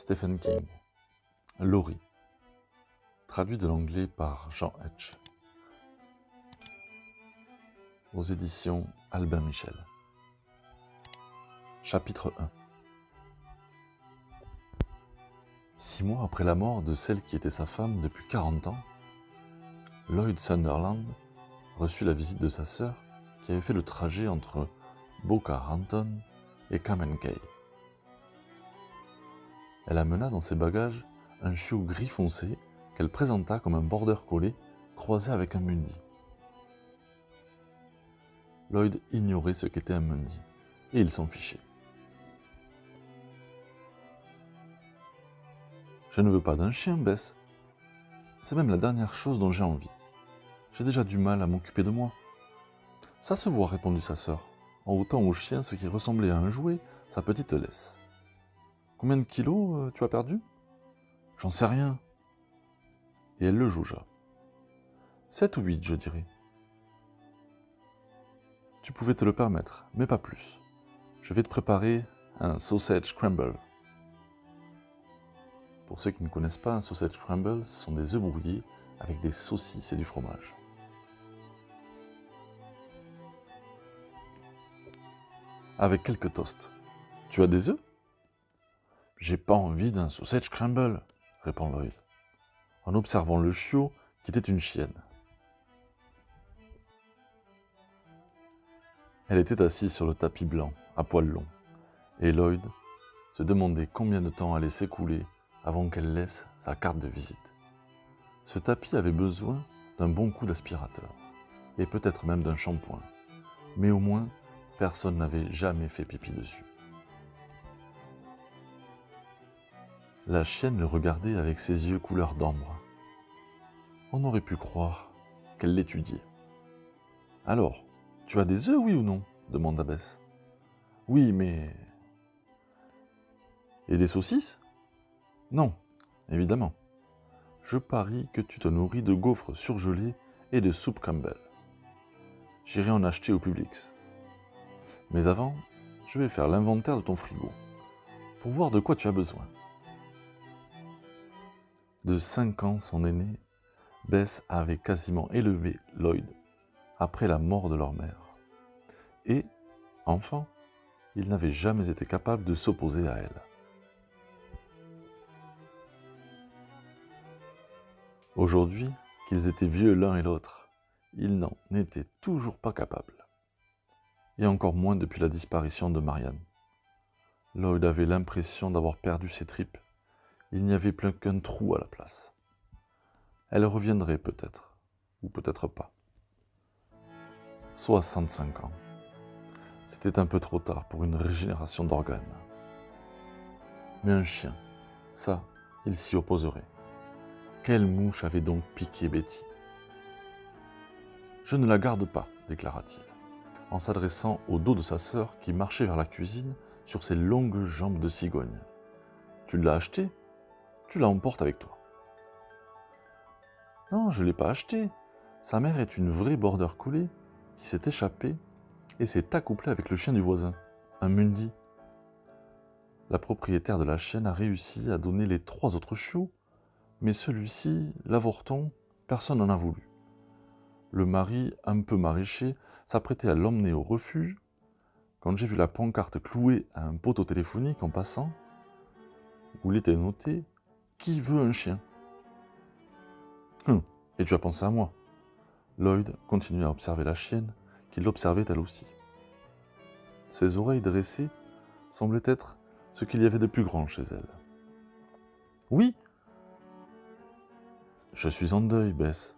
Stephen King. Laurie. Traduit de l'anglais par Jean Etch. Aux éditions Albin Michel. Chapitre 1. 6 mois après la mort de celle qui était sa femme depuis 40 ans, Lloyd Sunderland reçut la visite de sa sœur qui avait fait le trajet entre Boca Raton et Cam Cay. Elle amena dans ses bagages un chiot gris foncé qu'elle présenta comme un border collie croisé avec un Mundy. Lloyd ignorait ce qu'était un Mundy, et il s'en fichait. « Je ne veux pas d'un chien, Bess. C'est même la dernière chose dont j'ai envie. J'ai déjà du mal à m'occuper de moi. »« Ça se voit, » répondit sa sœur, en ôtant au chien ce qui ressemblait à un jouet, sa petite laisse. « Combien de kilos tu as perdu ?»« J'en sais rien. » Et elle le jaugea. « 7 ou 8, je dirais. »« Tu pouvais te le permettre, mais pas plus. Je vais te préparer un sausage scramble. » Pour ceux qui ne connaissent pas, un sausage scramble, ce sont des œufs brouillés avec des saucisses et du fromage. Avec quelques toasts. « Tu as des œufs ?»« J'ai pas envie d'un sausage scramble, » répond Lloyd, en observant le chiot qui était une chienne. Elle était assise sur le tapis blanc, à poils longs, et Lloyd se demandait combien de temps allait s'écouler avant qu'elle laisse sa carte de visite. Ce tapis avait besoin d'un bon coup d'aspirateur, et peut-être même d'un shampoing, mais au moins, personne n'avait jamais fait pipi dessus. La chienne le regardait avec ses yeux couleur d'ambre. On aurait pu croire qu'elle l'étudiait. « Alors, tu as des œufs, oui ou non ?» demanda Bess. « Oui, mais... »« Et des saucisses ?»« Non, évidemment. Je parie que tu te nourris de gaufres surgelés et de soupe Campbell. J'irai en acheter au Publix. Mais avant, je vais faire l'inventaire de ton frigo, pour voir de quoi tu as besoin. » De 5 ans, son aîné, Bess avait quasiment élevé Lloyd après la mort de leur mère. Et, enfant, il n'avait jamais été capable de s'opposer à elle. Aujourd'hui, qu'ils étaient vieux l'un et l'autre, ils n'en étaient toujours pas capables. Et encore moins depuis la disparition de Marianne. Lloyd avait l'impression d'avoir perdu ses tripes. Il n'y avait plus qu'un trou à la place. Elle reviendrait peut-être, ou peut-être pas. 65 ans. C'était un peu trop tard pour une régénération d'organes. Mais un chien, ça, il s'y opposerait. Quelle mouche avait donc piqué Betty ? « Je ne la garde pas, » déclara-t-il, en s'adressant au dos de sa sœur qui marchait vers la cuisine sur ses longues jambes de cigogne. « Tu l'as achetée ? Tu la emportes avec toi. »« Non, je ne l'ai pas achetée. Sa mère est une vraie border collie qui s'est échappée et s'est accouplée avec le chien du voisin, un Mundy. La propriétaire de la chienne a réussi à donner les 3 autres chiots, mais celui-ci, l'avorton, personne n'en a voulu. Le mari, un peu maraîcher, s'apprêtait à l'emmener au refuge quand j'ai vu la pancarte clouée à un poteau téléphonique en passant, où il était noté « Qui veut un chien ?» Et tu as pensé à moi. Lloyd continuait à observer la chienne, qui l'observait elle aussi. Ses oreilles dressées semblaient être ce qu'il y avait de plus grand chez elle. « Oui, je suis en deuil, Bess. »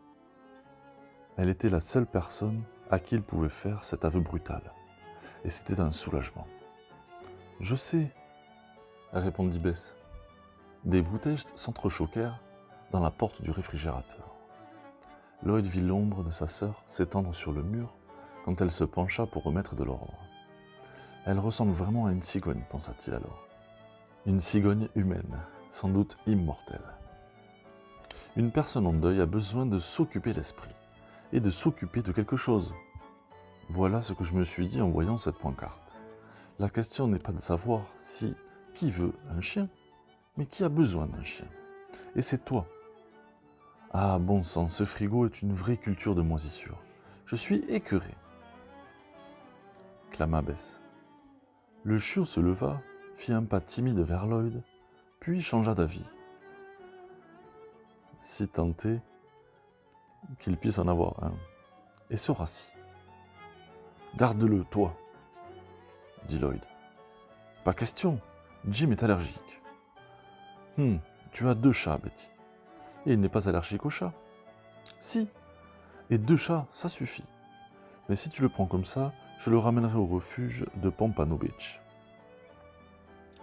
Elle était la seule personne à qui il pouvait faire cet aveu brutal, et c'était un soulagement. « Je sais, » répondit Bess. Des bouteilles s'entrechoquèrent dans la porte du réfrigérateur. Lloyd vit l'ombre de sa sœur s'étendre sur le mur quand elle se pencha pour remettre de l'ordre. Elle ressemble vraiment à une cigogne, pensa-t-il alors. Une cigogne humaine, sans doute immortelle. Une personne en deuil a besoin de s'occuper l'esprit et de s'occuper de quelque chose. Voilà ce que je me suis dit en voyant cette pancarte. La question n'est pas de savoir si qui veut un chien, Mais qui a besoin d'un chien? Et c'est toi. Ah, bon sang, ce frigo est une vraie culture de moisissure. Je suis écœuré, clama Bess. Le chiot se leva, fit un pas timide vers Lloyd, puis changea d'avis. Si tant est qu'il puisse en avoir un, et se rassit. Garde-le, toi, dit Lloyd. Pas question, Jim est allergique. Tu as 2 chats, Betty. Et il n'est pas allergique aux chats. Si, et 2 chats, ça suffit. Mais si tu le prends comme ça, je le ramènerai au refuge de Pompano Beach.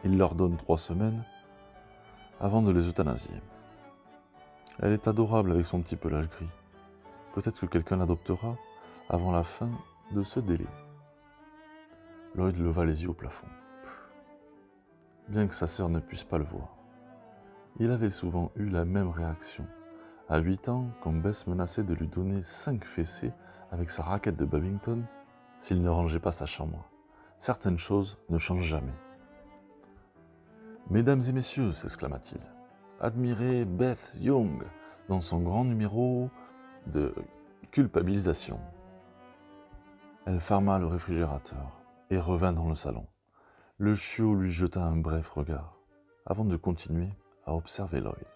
Il leur donne 3 semaines avant de les euthanasier. Elle est adorable avec son petit pelage gris. Peut-être que quelqu'un l'adoptera avant la fin de ce délai. Lloyd leva les yeux au plafond. Bien que sa sœur ne puisse pas le voir. Il avait souvent eu la même réaction. À 8 ans, quand Bess menaçait de lui donner 5 fessées avec sa raquette de badminton s'il ne rangeait pas sa chambre. Certaines choses ne changent jamais. Mesdames et messieurs, s'exclama-t-il, admirez Beth Young dans son grand numéro de culpabilisation. Elle ferma le réfrigérateur et revint dans le salon. Le chiot lui jeta un bref regard, avant de continuer à observer Lloyd.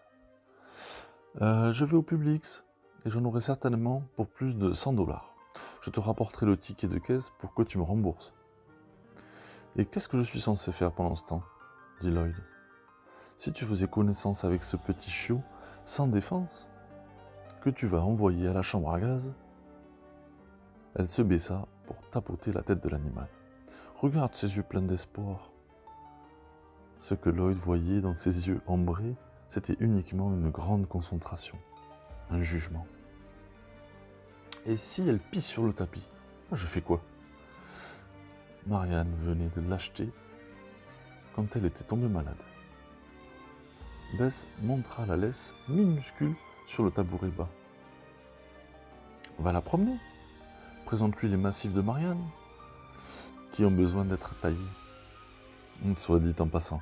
Je vais au Publix, et j'en aurai certainement pour plus de 100$. Je te rapporterai le ticket de caisse pour que tu me rembourses. Et qu'est-ce que je suis censé faire pendant ce temps? Dit Lloyd. Si tu faisais connaissance avec ce petit chiot, sans défense, que tu vas envoyer à la chambre à gaz. Elle se baissa pour tapoter la tête de l'animal. Regarde ses yeux pleins d'espoir. Ce que Lloyd voyait dans ses yeux ambrés, c'était uniquement une grande concentration, un jugement. Et si elle pisse sur le tapis, je fais quoi? Marianne venait de l'acheter quand elle était tombée malade. Bess montra la laisse minuscule sur le tabouret bas. Va la promener. Présente-lui les massifs de Marianne, qui ont besoin d'être taillés. Soit dit en passant.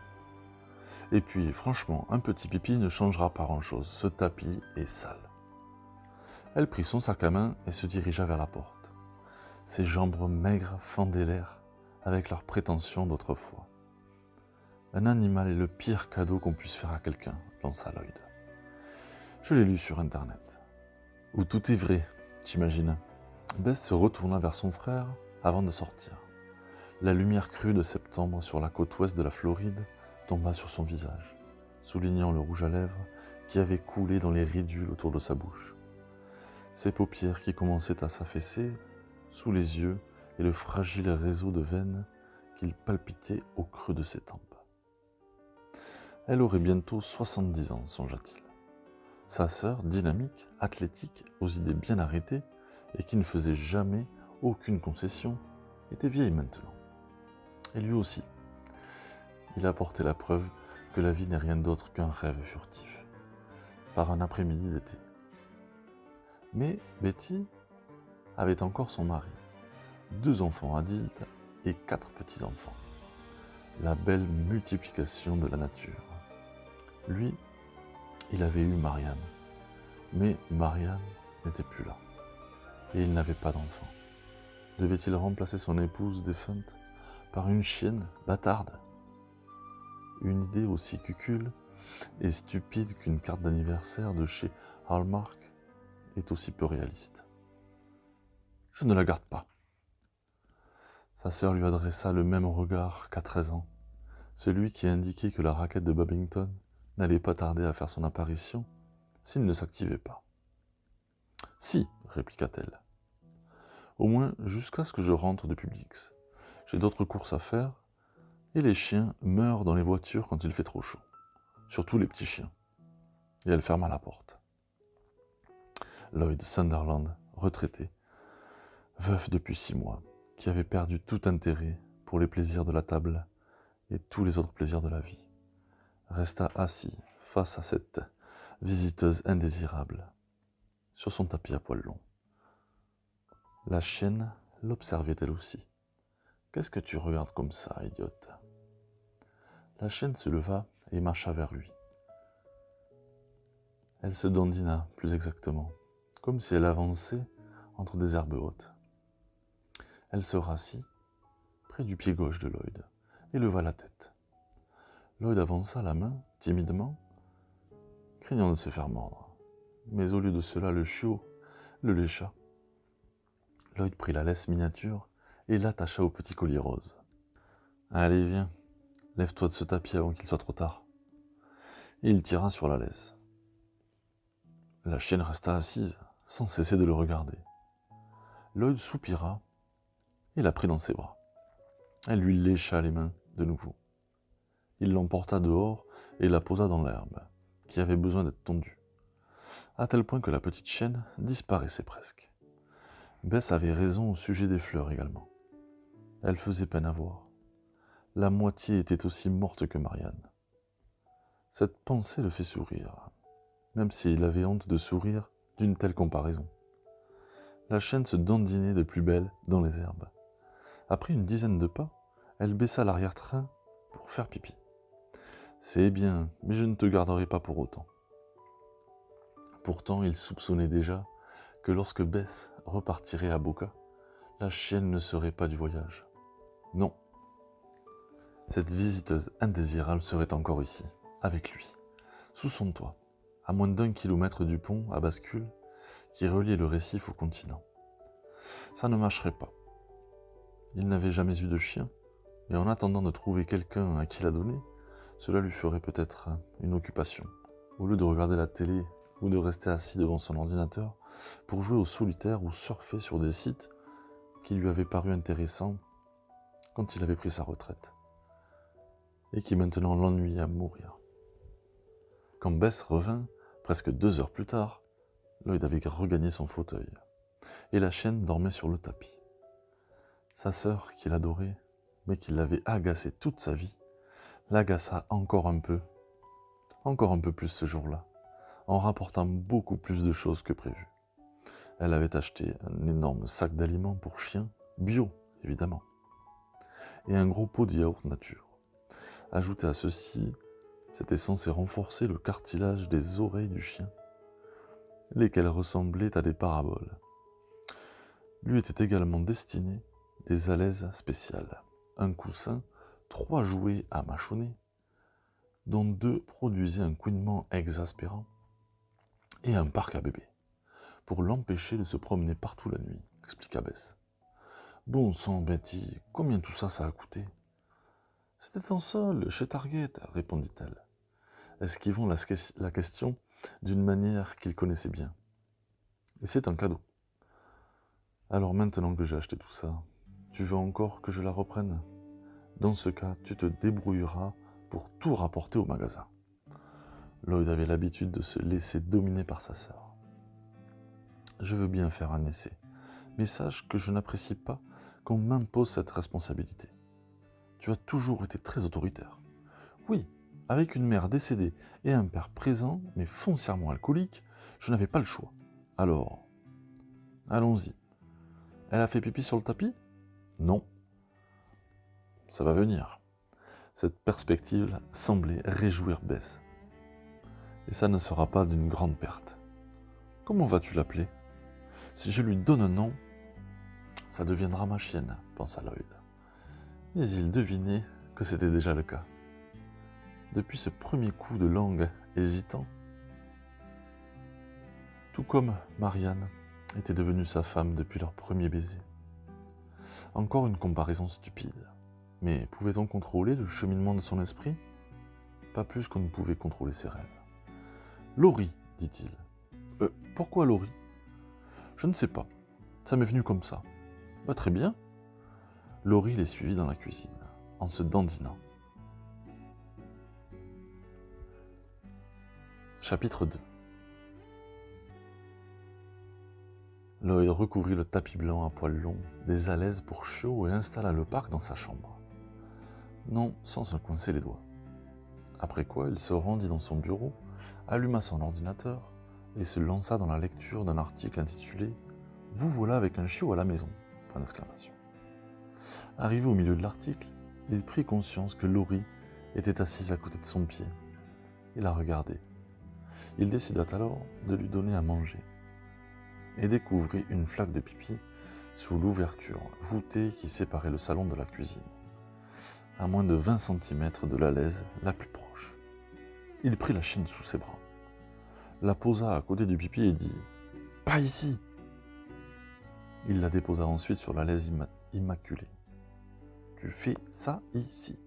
Et puis, franchement, un petit pipi ne changera pas grand-chose. Ce tapis est sale. Elle prit son sac à main et se dirigea vers la porte. Ses jambes maigres fendaient l'air avec leurs prétentions d'autrefois. Un animal est le pire cadeau qu'on puisse faire à quelqu'un, lança Lloyd. Je l'ai lu sur Internet. Où tout est vrai, j'imagine. Bess se retourna vers son frère avant de sortir. La lumière crue de septembre sur la côte ouest de la Floride tomba sur son visage, soulignant le rouge à lèvres qui avait coulé dans les ridules autour de sa bouche. Ses paupières qui commençaient à s'affaisser sous les yeux et le fragile réseau de veines qu'il palpitait au creux de ses tempes. Elle aurait bientôt 70 ans, songea-t-il. Sa sœur, dynamique, athlétique, aux idées bien arrêtées et qui ne faisait jamais aucune concession, était vieille maintenant. Et lui aussi. Il apportait la preuve que la vie n'est rien d'autre qu'un rêve furtif, par un après-midi d'été. Mais Betty avait encore son mari, 2 enfants adultes et 4 petits-enfants. La belle multiplication de la nature. Lui, il avait eu Marianne, mais Marianne n'était plus là, et il n'avait pas d'enfant. Devait-il remplacer son épouse défunte par une chienne bâtarde? Une idée aussi cucule et stupide qu'une carte d'anniversaire de chez Hallmark est aussi peu réaliste. Je ne la garde pas. Sa sœur lui adressa le même regard qu'à 13 ans, celui qui indiquait que la raquette de badminton n'allait pas tarder à faire son apparition s'il ne s'activait pas. « Si, répliqua-t-elle. Au moins jusqu'à ce que je rentre de Publix. J'ai d'autres courses à faire, et les chiens meurent dans les voitures quand il fait trop chaud. Surtout les petits chiens. » Et elle ferma la porte. Lloyd Sunderland, retraité, veuf depuis 6 mois, qui avait perdu tout intérêt pour les plaisirs de la table et tous les autres plaisirs de la vie, resta assis face à cette visiteuse indésirable, sur son tapis à poils longs. La chienne l'observait elle aussi. « Qu'est-ce que tu regardes comme ça, idiote ?» La chienne se leva et marcha vers lui. Elle se dandina, plus exactement, comme si elle avançait entre des herbes hautes. Elle se rassit près du pied gauche de Lloyd et leva la tête. Lloyd avança la main, timidement, craignant de se faire mordre. Mais au lieu de cela, le chiot le lécha. Lloyd prit la laisse miniature et l'attacha au petit collier rose. « Allez, viens, lève-toi de ce tapis avant qu'il soit trop tard. » Et il tira sur la laisse. La chienne resta assise, sans cesser de le regarder. Lloyd soupira et la prit dans ses bras. Elle lui lécha les mains de nouveau. Il l'emporta dehors et la posa dans l'herbe, qui avait besoin d'être tondue, à tel point que la petite chienne disparaissait presque. Bess avait raison au sujet des fleurs également. Elle faisait peine à voir. La moitié était aussi morte que Marianne. Cette pensée le fait sourire, même s'il avait honte de sourire d'une telle comparaison. La chienne se dandinait de plus belle dans les herbes. Après une dizaine de pas, elle baissa l'arrière-train pour faire pipi. « C'est bien, mais je ne te garderai pas pour autant. » Pourtant, il soupçonnait déjà que lorsque Bess repartirait à Boca, la chienne ne serait pas du voyage. Non, cette visiteuse indésirable serait encore ici, avec lui, sous son toit, à moins d'1 kilomètre du pont à bascule qui reliait le récif au continent. Ça ne marcherait pas. Il n'avait jamais eu de chien, mais en attendant de trouver quelqu'un à qui la donner, cela lui ferait peut-être une occupation, au lieu de regarder la télé ou de rester assis devant son ordinateur pour jouer au solitaire ou surfer sur des sites qui lui avaient paru intéressants quand il avait pris sa retraite, et qui maintenant l'ennuyaient à mourir. Quand Bess revint, presque 2 heures plus tard, Lloyd avait regagné son fauteuil, et la chienne dormait sur le tapis. Sa sœur, qu'il adorait, mais qui l'avait agacé toute sa vie, l'agaça encore un peu plus ce jour-là, en rapportant beaucoup plus de choses que prévu. Elle avait acheté un énorme sac d'aliments pour chien, bio évidemment, et un gros pot de yaourt nature. Ajouté à ceci, c'était censé renforcer le cartilage des oreilles du chien, lesquelles ressemblaient à des paraboles. Lui étaient également destinés des alaises spéciales, un coussin, 3 jouets à mâchonner, dont 2 produisaient un couinement exaspérant, et un parc à bébé, pour l'empêcher de se promener partout la nuit, expliqua Bess. Bon sang, Betty, combien tout ça a coûté? C'était en solde, chez Target, répondit-elle, esquivant la question d'une manière qu'il connaissait bien. Et c'est un cadeau. Alors maintenant que j'ai acheté tout ça, tu veux encore que je la reprenne? Dans ce cas, tu te débrouilleras pour tout rapporter au magasin. Lloyd avait l'habitude de se laisser dominer par sa sœur. Je veux bien faire un essai, mais sache que je n'apprécie pas qu'on m'impose cette responsabilité. Tu as toujours été très autoritaire. Oui, avec une mère décédée et un père présent, mais foncièrement alcoolique, je n'avais pas le choix. Alors, allons-y. Elle a fait pipi sur le tapis? Non. Ça va venir. Cette perspective semblait réjouir Bess. Et ça ne sera pas d'une grande perte. Comment vas-tu l'appeler? Si je lui donne un nom, ça deviendra ma chienne, pensa Lloyd. Mais il devinait que c'était déjà le cas. Depuis ce premier coup de langue hésitant, tout comme Marianne était devenue sa femme depuis leur premier baiser. Encore une comparaison stupide. Mais pouvait-on contrôler le cheminement de son esprit? Pas plus qu'on ne pouvait contrôler ses rêves. « Laurie, dit-il. Pourquoi Laurie? Je ne sais pas. Ça m'est venu comme ça. Bah, très bien. Laurie les suivit dans la cuisine, en se dandinant. Chapitre 2. Lloyd recouvrit le tapis blanc à poils longs, des alaises pour chiots et installa le parc dans sa chambre. Non, sans se coincer les doigts. Après quoi, il se rendit dans son bureau, alluma son ordinateur et se lança dans la lecture d'un article intitulé « Vous voilà avec un chiot à la maison !» point d'exclamation. Arrivé au milieu de l'article, il prit conscience que Laurie était assise à côté de son pied, et la regardait. Il décida alors de lui donner à manger et découvrit une flaque de pipi sous l'ouverture voûtée qui séparait le salon de la cuisine, à moins de 20 cm de la laise la plus proche. Il prit la chienne sous ses bras, la posa à côté du pipi et dit « Pas ici !» Il la déposa ensuite sur la laise immaculée. « Tu fais ça ici !»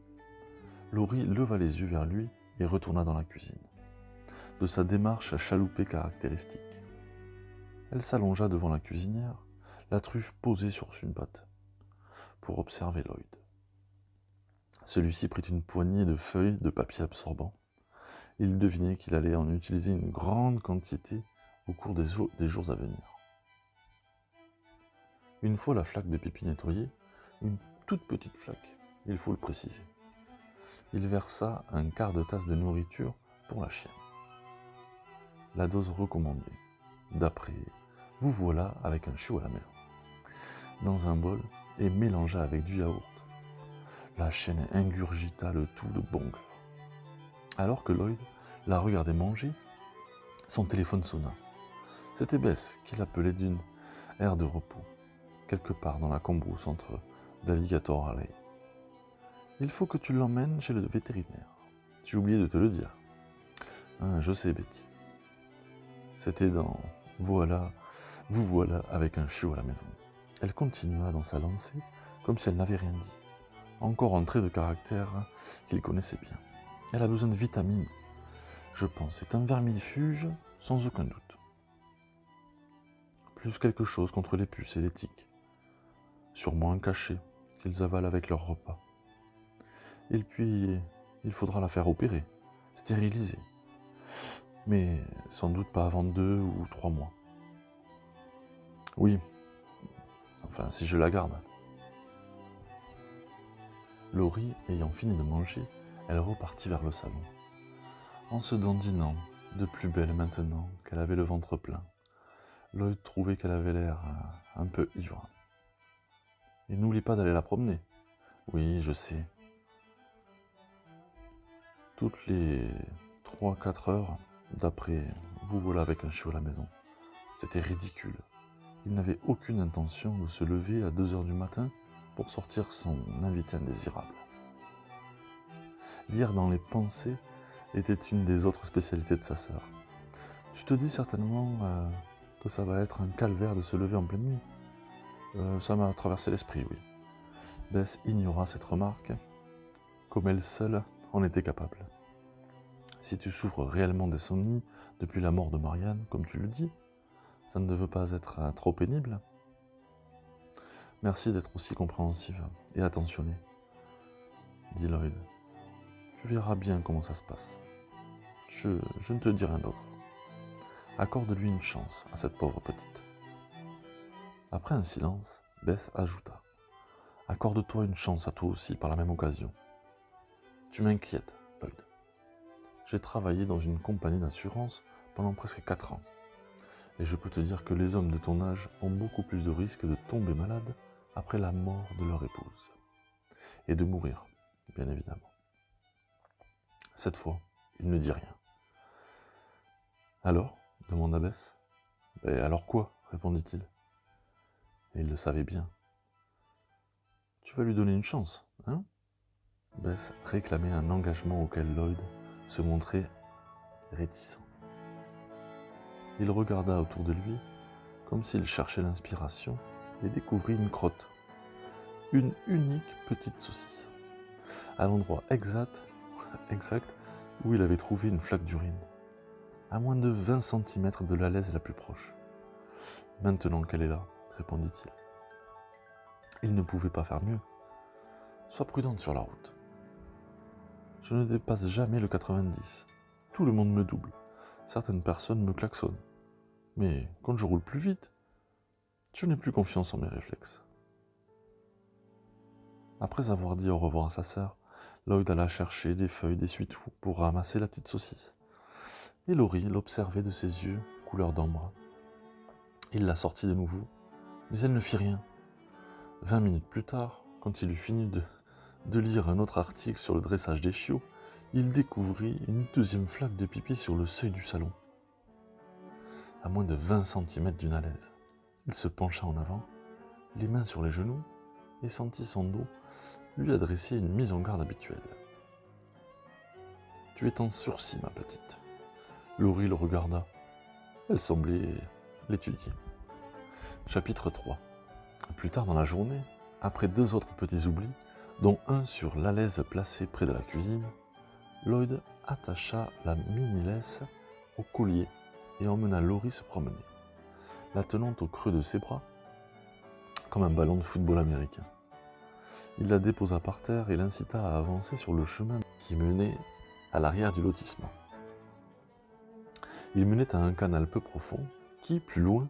Laurie leva les yeux vers lui et retourna dans la cuisine, de sa démarche chaloupée caractéristique. Elle s'allongea devant la cuisinière, la truffe posée sur une patte, pour observer Lloyd. Celui-ci prit une poignée de feuilles de papier absorbant. Il devinait qu'il allait en utiliser une grande quantité au cours des jours à venir. Une fois la flaque de pipi nettoyée, une toute petite flaque, il faut le préciser, il versa un quart de tasse de nourriture pour la chienne. La dose recommandée, d'après « vous voilà avec un chiot à la maison », dans un bol et mélangea avec du yaourt. La chienne ingurgita le tout de bon cœur. Alors que Lloyd la regardait manger, son téléphone sonna. C'était Bess qui l'appelait d'une aire de repos, quelque part dans la cambrousse entre d'Alligator Alley. « Il faut que tu l'emmènes chez le vétérinaire. J'ai oublié de te le dire. »« Ah, je sais, Betty. » C'était dans « Voilà, vous voilà avec un chiot à la maison. » Elle continua dans sa lancée comme si elle n'avait rien dit. Encore un trait de caractère qu'il connaissait bien. Elle a besoin de vitamines. Je pense c'est un vermifuge sans aucun doute. Plus quelque chose contre les puces et les tiques. Sûrement un cachet qu'ils avalent avec leur repas. Et puis, il faudra la faire opérer, stériliser. Mais sans doute pas avant 2 ou 3 mois. Oui, enfin si je la garde. Laurie, ayant fini de manger, elle repartit vers le salon, en se dandinant de plus belle maintenant qu'elle avait le ventre plein. Lloyd trouvait qu'elle avait l'air un peu ivre. « Et n'oublie pas d'aller la promener. »« Oui, je sais. » Toutes les 3-4 heures, d'après « vous voilà avec un chiot à la maison ». C'était ridicule. Il n'avait aucune intention de se lever à 2 heures du matin pour sortir son invité indésirable. Lire dans les pensées était une des autres spécialités de sa sœur. Tu te dis certainement que ça va être un calvaire de se lever en pleine nuit. Ça m'a traversé l'esprit, oui. Bess ignora cette remarque, comme elle seule en était capable. Si tu souffres réellement d'insomnie depuis la mort de Marianne, comme tu le dis, ça ne devait pas être trop pénible. Merci d'être aussi compréhensive et attentionnée, dit Lloyd. Tu verras bien comment ça se passe. Je ne te dis rien d'autre. Accorde-lui une chance à cette pauvre petite. Après un silence, Beth ajouta. Accorde-toi une chance à toi aussi par la même occasion. Tu m'inquiètes, Lloyd. J'ai travaillé dans une compagnie d'assurance pendant presque 4 ans. Et je peux te dire que les hommes de ton âge ont beaucoup plus de risques de tomber malades après la mort de leur épouse. Et de mourir, bien évidemment. Cette fois, il ne dit rien. Alors ? Demanda Bess. Alors quoi ? Répondit-il. Et il le savait bien. Tu vas lui donner une chance, hein ? Bess réclamait un engagement auquel Lloyd se montrait réticent. Il regarda autour de lui, comme s'il cherchait l'inspiration, et découvrit une crotte. Une unique petite saucisse, à l'endroit exact où il avait trouvé une flaque d'urine, à moins de 20 cm de la laise la plus proche. « Maintenant qu'elle est là, répondit-il. Il ne pouvait pas faire mieux. Sois prudente sur la route. Je ne dépasse jamais le 90. Tout le monde me double. Certaines personnes me klaxonnent. Mais quand je roule plus vite, je n'ai plus confiance en mes réflexes. » Après avoir dit au revoir à sa sœur, Lloyd alla chercher des feuilles d'essuie-tout pour ramasser la petite saucisse. Et Laurie l'observait de ses yeux, couleur d'ambre. Il la sortit de nouveau, mais elle ne fit rien. 20 minutes plus tard, quand il eut fini de lire un autre article sur le dressage des chiots, il découvrit une deuxième flaque de pipi sur le seuil du salon, à moins de 20 cm d'une alaise. Il se pencha en avant, les mains sur les genoux, et sentit son dos lui adresser une mise en garde habituelle. « Tu es en sursis, ma petite. » Laurie le regarda. Elle semblait l'étudier. Chapitre 3. Plus tard dans la journée, après 2 autres petits oublis, dont un sur l'alaise placée près de la cuisine, Lloyd attacha la mini-laisse au collier et emmena Laurie se promener, la tenant au creux de ses bras, comme un ballon de football américain. Il la déposa par terre et l'incita à avancer sur le chemin qui menait à l'arrière du lotissement. Il menait à un canal peu profond qui, plus loin,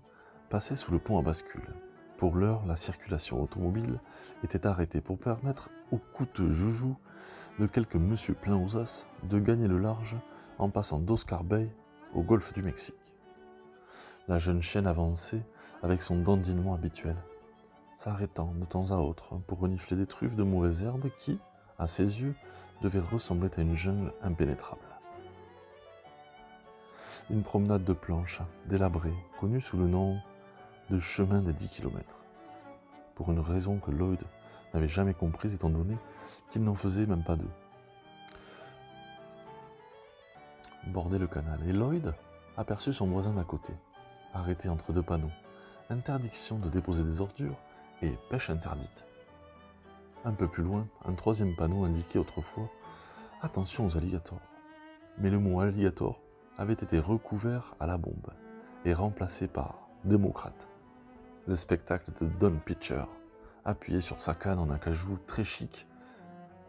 passait sous le pont à bascule. Pour l'heure, la circulation automobile était arrêtée pour permettre aux coûteux joujoux de quelques monsieur pleins aux as de gagner le large en passant d'Oscar Bay au golfe du Mexique. La jeune chienne avançait avec son dandinement habituel, s'arrêtant de temps à autre pour renifler des truffes de mauvaises herbes qui, à ses yeux, devaient ressembler à une jungle impénétrable. Une promenade de planches, délabrée, connue sous le nom de chemin des 10 km, pour une raison que Lloyd n'avait jamais comprise étant donné qu'il n'en faisait même pas 2. Bordait le canal, et Lloyd aperçut son voisin d'à côté, arrêté entre 2 panneaux, interdiction de déposer des ordures et pêche interdite. Un peu plus loin, un 3e panneau indiquait autrefois « Attention aux alligators ». Mais le mot alligator avait été recouvert à la bombe et remplacé par « démocrate ». Le spectacle de Don Pitcher, appuyé sur sa canne en acajou très chic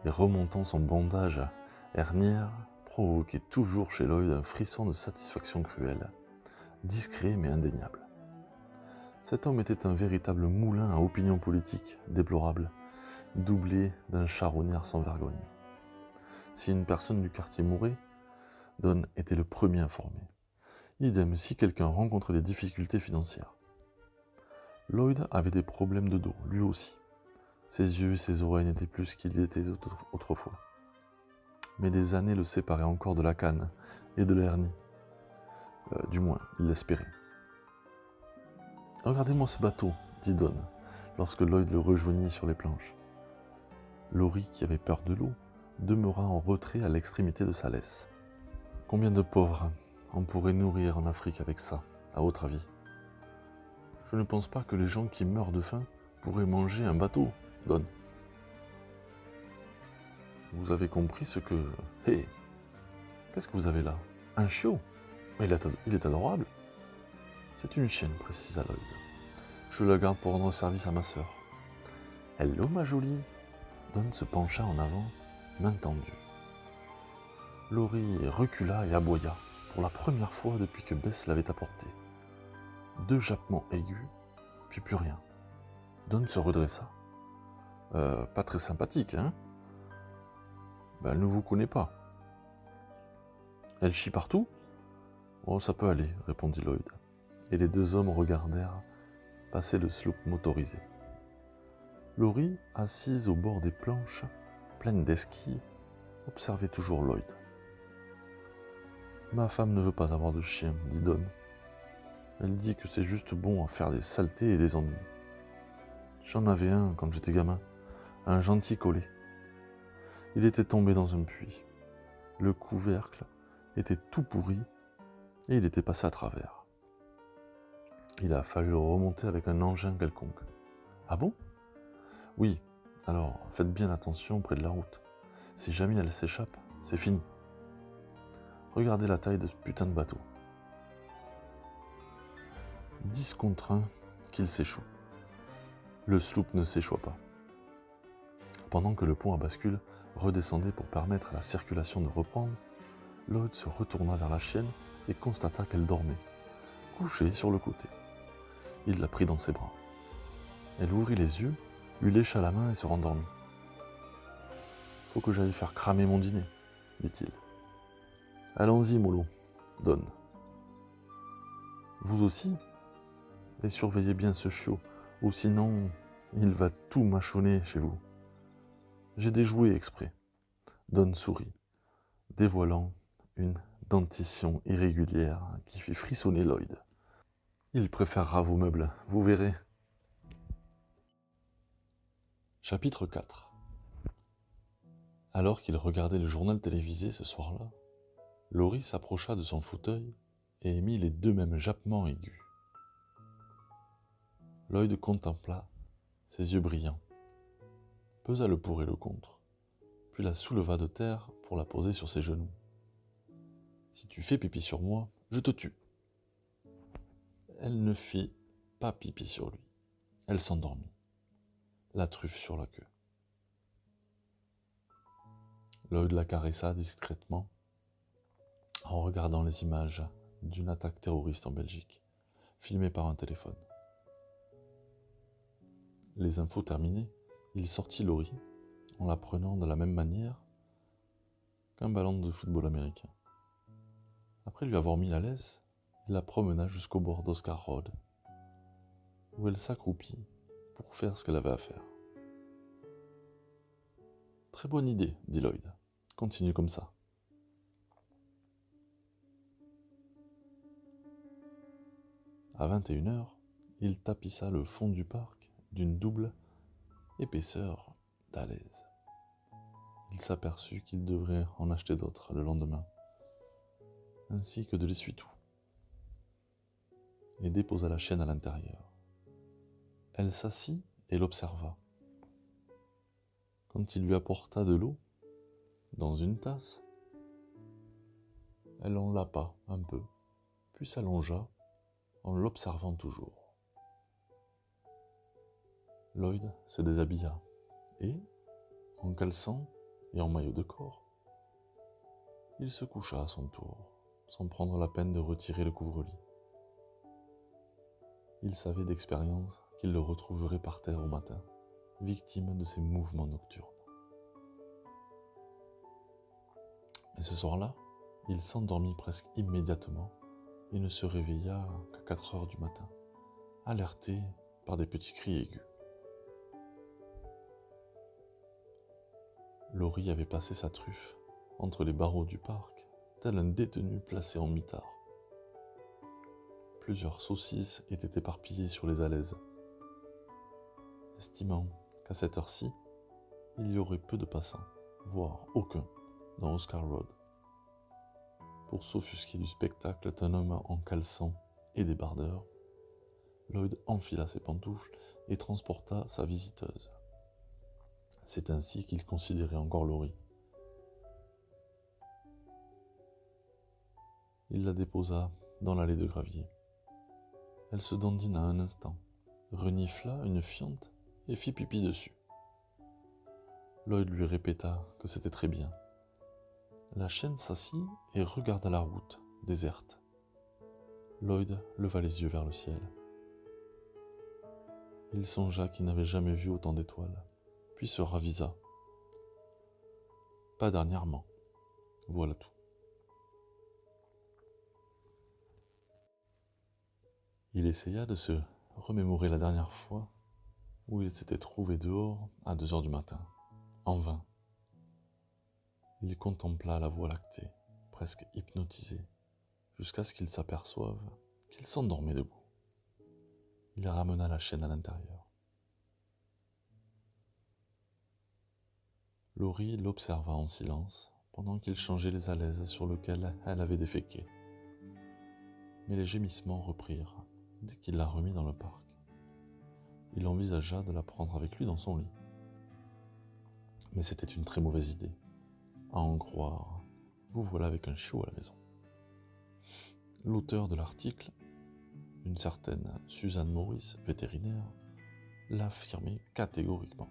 et remontant son bandage hernière, provoquait toujours chez Lloyd un frisson de satisfaction cruelle, discret mais indéniable. Cet homme était un véritable moulin à opinion politique déplorable, doublé d'un charognard sans vergogne. Si une personne du quartier mourait, Don était le premier informé. Idem si quelqu'un rencontrait des difficultés financières. Lloyd avait des problèmes de dos, lui aussi. Ses yeux et ses oreilles n'étaient plus ce qu'ils étaient autrefois. Mais des années le séparaient encore de la canne et de l'hernie. Du moins, il l'espérait. « Regardez-moi ce bateau, » dit Don, lorsque Lloyd le rejoignit sur les planches. Laurie, qui avait peur de l'eau, demeura en retrait à l'extrémité de sa laisse. « Combien de pauvres on pourrait nourrir en Afrique avec ça, à votre avis ? Je ne pense pas que les gens qui meurent de faim pourraient manger un bateau, Don. Vous avez compris ce que... Hé, qu'est-ce que vous avez là? Un chiot? Il est adorable. C'est une chienne, précisa Lloyd. Je la garde pour rendre service à ma sœur. Hello, ma jolie. Don se pencha en avant, main tendue. Laurie recula et aboya, pour la première fois depuis que Bess l'avait apporté. 2 jappements aigus, puis plus rien. Don se redressa. Pas très sympathique, hein? Elle ne vous connaît pas. Elle chie partout? Oh, ça peut aller, répondit Lloyd. Et les 2 hommes regardèrent passer le sloop motorisé. Laurie, assise au bord des planches, pleine d'esquilles, observait toujours Lloyd. « Ma femme ne veut pas avoir de chien, dit Don. Elle dit que c'est juste bon à faire des saletés et des ennuis. J'en avais un quand j'étais gamin, un gentil collet. Il était tombé dans un puits. Le couvercle était tout pourri et il était passé à travers. Il a fallu le remonter avec un engin quelconque. Ah bon? Oui, alors faites bien attention près de la route. Si jamais elle s'échappe, c'est fini. Regardez la taille de ce putain de bateau. 10 contre 1 qu'il s'échoue. Le sloop ne s'échoua pas. Pendant que le pont à bascule redescendait pour permettre à la circulation de reprendre, Lloyd se retourna vers la chienne et constata qu'elle dormait, couchée sur le côté. Il la prit dans ses bras. Elle ouvrit les yeux, lui lécha la main et se rendormit. « Faut que j'aille faire cramer mon dîner, » dit-il. « Allons-y, mollo, Don. Vous aussi? Et surveillez bien ce chiot, ou sinon, il va tout mâchonner chez vous. J'ai des jouets exprès. » Don sourit. dévoilant une dentition irrégulière qui fit frissonner Lloyd. Il préférera vos meubles, vous verrez. Chapitre 4. Alors qu'il regardait le journal télévisé ce soir-là, Laurie s'approcha de son fauteuil et émit les deux mêmes jappements aigus. Lloyd contempla ses yeux brillants, pesa le pour et le contre, puis la souleva de terre pour la poser sur ses genoux. « Si tu fais pipi sur moi, je te tue. » Elle ne fit pas pipi sur lui. Elle s'endormit, la truffe sur la queue. Lloyd la caressa discrètement en regardant les images d'une attaque terroriste en Belgique, filmée par un téléphone. Les infos terminées, il sortit Laurie en la prenant de la même manière qu'un ballon de football américain. Après lui avoir mis la laisse, il la promena jusqu'au bord d'Oscar Road, où elle s'accroupit pour faire ce qu'elle avait à faire. « Très bonne idée, dit Lloyd. Continue comme ça. » À 21h, il tapissa le fond du parc d'une double épaisseur d'alaise. Il s'aperçut qu'il devrait en acheter d'autres le lendemain, ainsi que de l'essuie-tout, et déposa la chienne à l'intérieur. Elle s'assit et l'observa. Quand il lui apporta de l'eau, dans une tasse, elle en lapa un peu, puis s'allongea en l'observant toujours. Lloyd se déshabilla et, en caleçon et en maillot de corps, il se coucha à son tour, sans prendre la peine de retirer le couvre-lit. Il savait d'expérience qu'il le retrouverait par terre au matin, victime de ses mouvements nocturnes. Mais ce soir-là, il s'endormit presque immédiatement et ne se réveilla qu'à 4 heures du matin, alerté par des petits cris aigus. Laurie avait passé sa truffe entre les barreaux du parc, tel un détenu placé en mitard. Plusieurs saucisses étaient éparpillées sur les alaises. Estimant qu'à cette heure-ci, il y aurait peu de passants, voire aucun, dans Oscar Road. Pour s'offusquer du spectacle d'un homme en caleçon et débardeur, Lloyd enfila ses pantoufles et transporta sa visiteuse. C'est ainsi qu'il considérait encore Laurie. Il la déposa dans l'allée de gravier. Elle se dandina un instant, renifla une fiente et fit pipi dessus. Lloyd lui répéta que c'était très bien. La chienne s'assit et regarda la route, déserte. Lloyd leva les yeux vers le ciel. Il songea qu'il n'avait jamais vu autant d'étoiles, puis se ravisa. Pas dernièrement, voilà tout. Il essaya de se remémorer la dernière fois où il s'était trouvé dehors à 2 heures du matin. En vain. Il contempla la voie lactée, presque hypnotisé, jusqu'à ce qu'il s'aperçoive qu'il s'endormait debout. Il ramena la chaîne à l'intérieur. Laurie l'observa en silence pendant qu'il changeait les alaises sur lesquelles elle avait déféqué. Mais les gémissements reprirent dès qu'il la remit dans le parc. Il envisagea de la prendre avec lui dans son lit. Mais c'était une très mauvaise idée. À en croire, vous voilà avec un chiot à la maison. L'auteur de l'article, une certaine Suzanne Morris, vétérinaire, l'affirmait catégoriquement.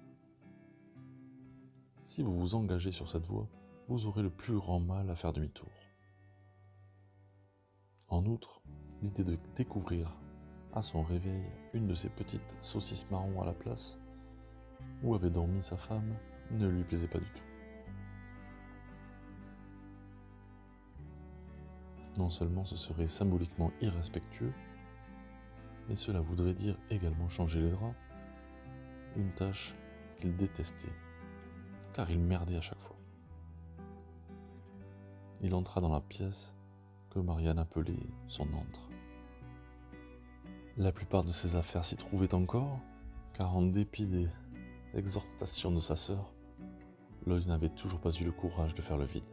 Si vous vous engagez sur cette voie, vous aurez le plus grand mal à faire demi-tour. En outre, l'idée de découvrir à son réveil une de ces petites saucisses marron à la place où avait dormi sa femme ne lui plaisait pas du tout. Non seulement ce serait symboliquement irrespectueux, mais cela voudrait dire également changer les draps, une tâche qu'il détestait, car il merdait à chaque fois. il entra dans la pièce que Marianne appelait son antre. La plupart de ses affaires s'y trouvaient encore, car en dépit des exhortations de sa sœur, Lloyd n'avait toujours pas eu le courage de faire le vide.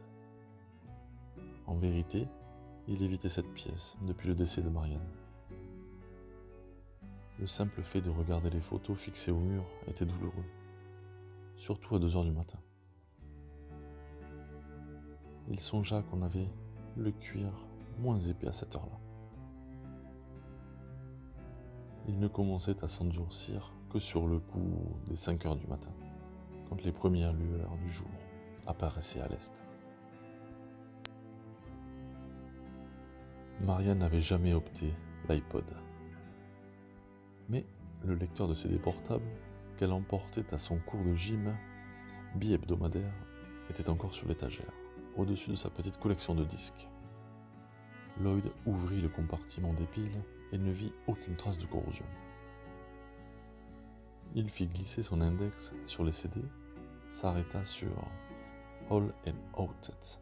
En vérité, il évitait cette pièce depuis le décès de Marianne. Le simple fait de regarder les photos fixées au mur était douloureux, surtout à 2 heures du matin. Il songea qu'on avait le cuir moins épais à cette heure-là. Il ne commençait à s'endurcir que sur le coup des 5 heures du matin, quand les premières lueurs du jour apparaissaient à l'est. Marianne n'avait jamais opté l'iPod. Mais le lecteur de CD portable qu'elle emportait à son cours de gym bi-hebdomadaire était encore sur l'étagère, au-dessus de sa petite collection de disques. Lloyd ouvrit le compartiment des piles et ne vit aucune trace de corrosion. Il fit glisser son index sur les CD, s'arrêta sur All and Out,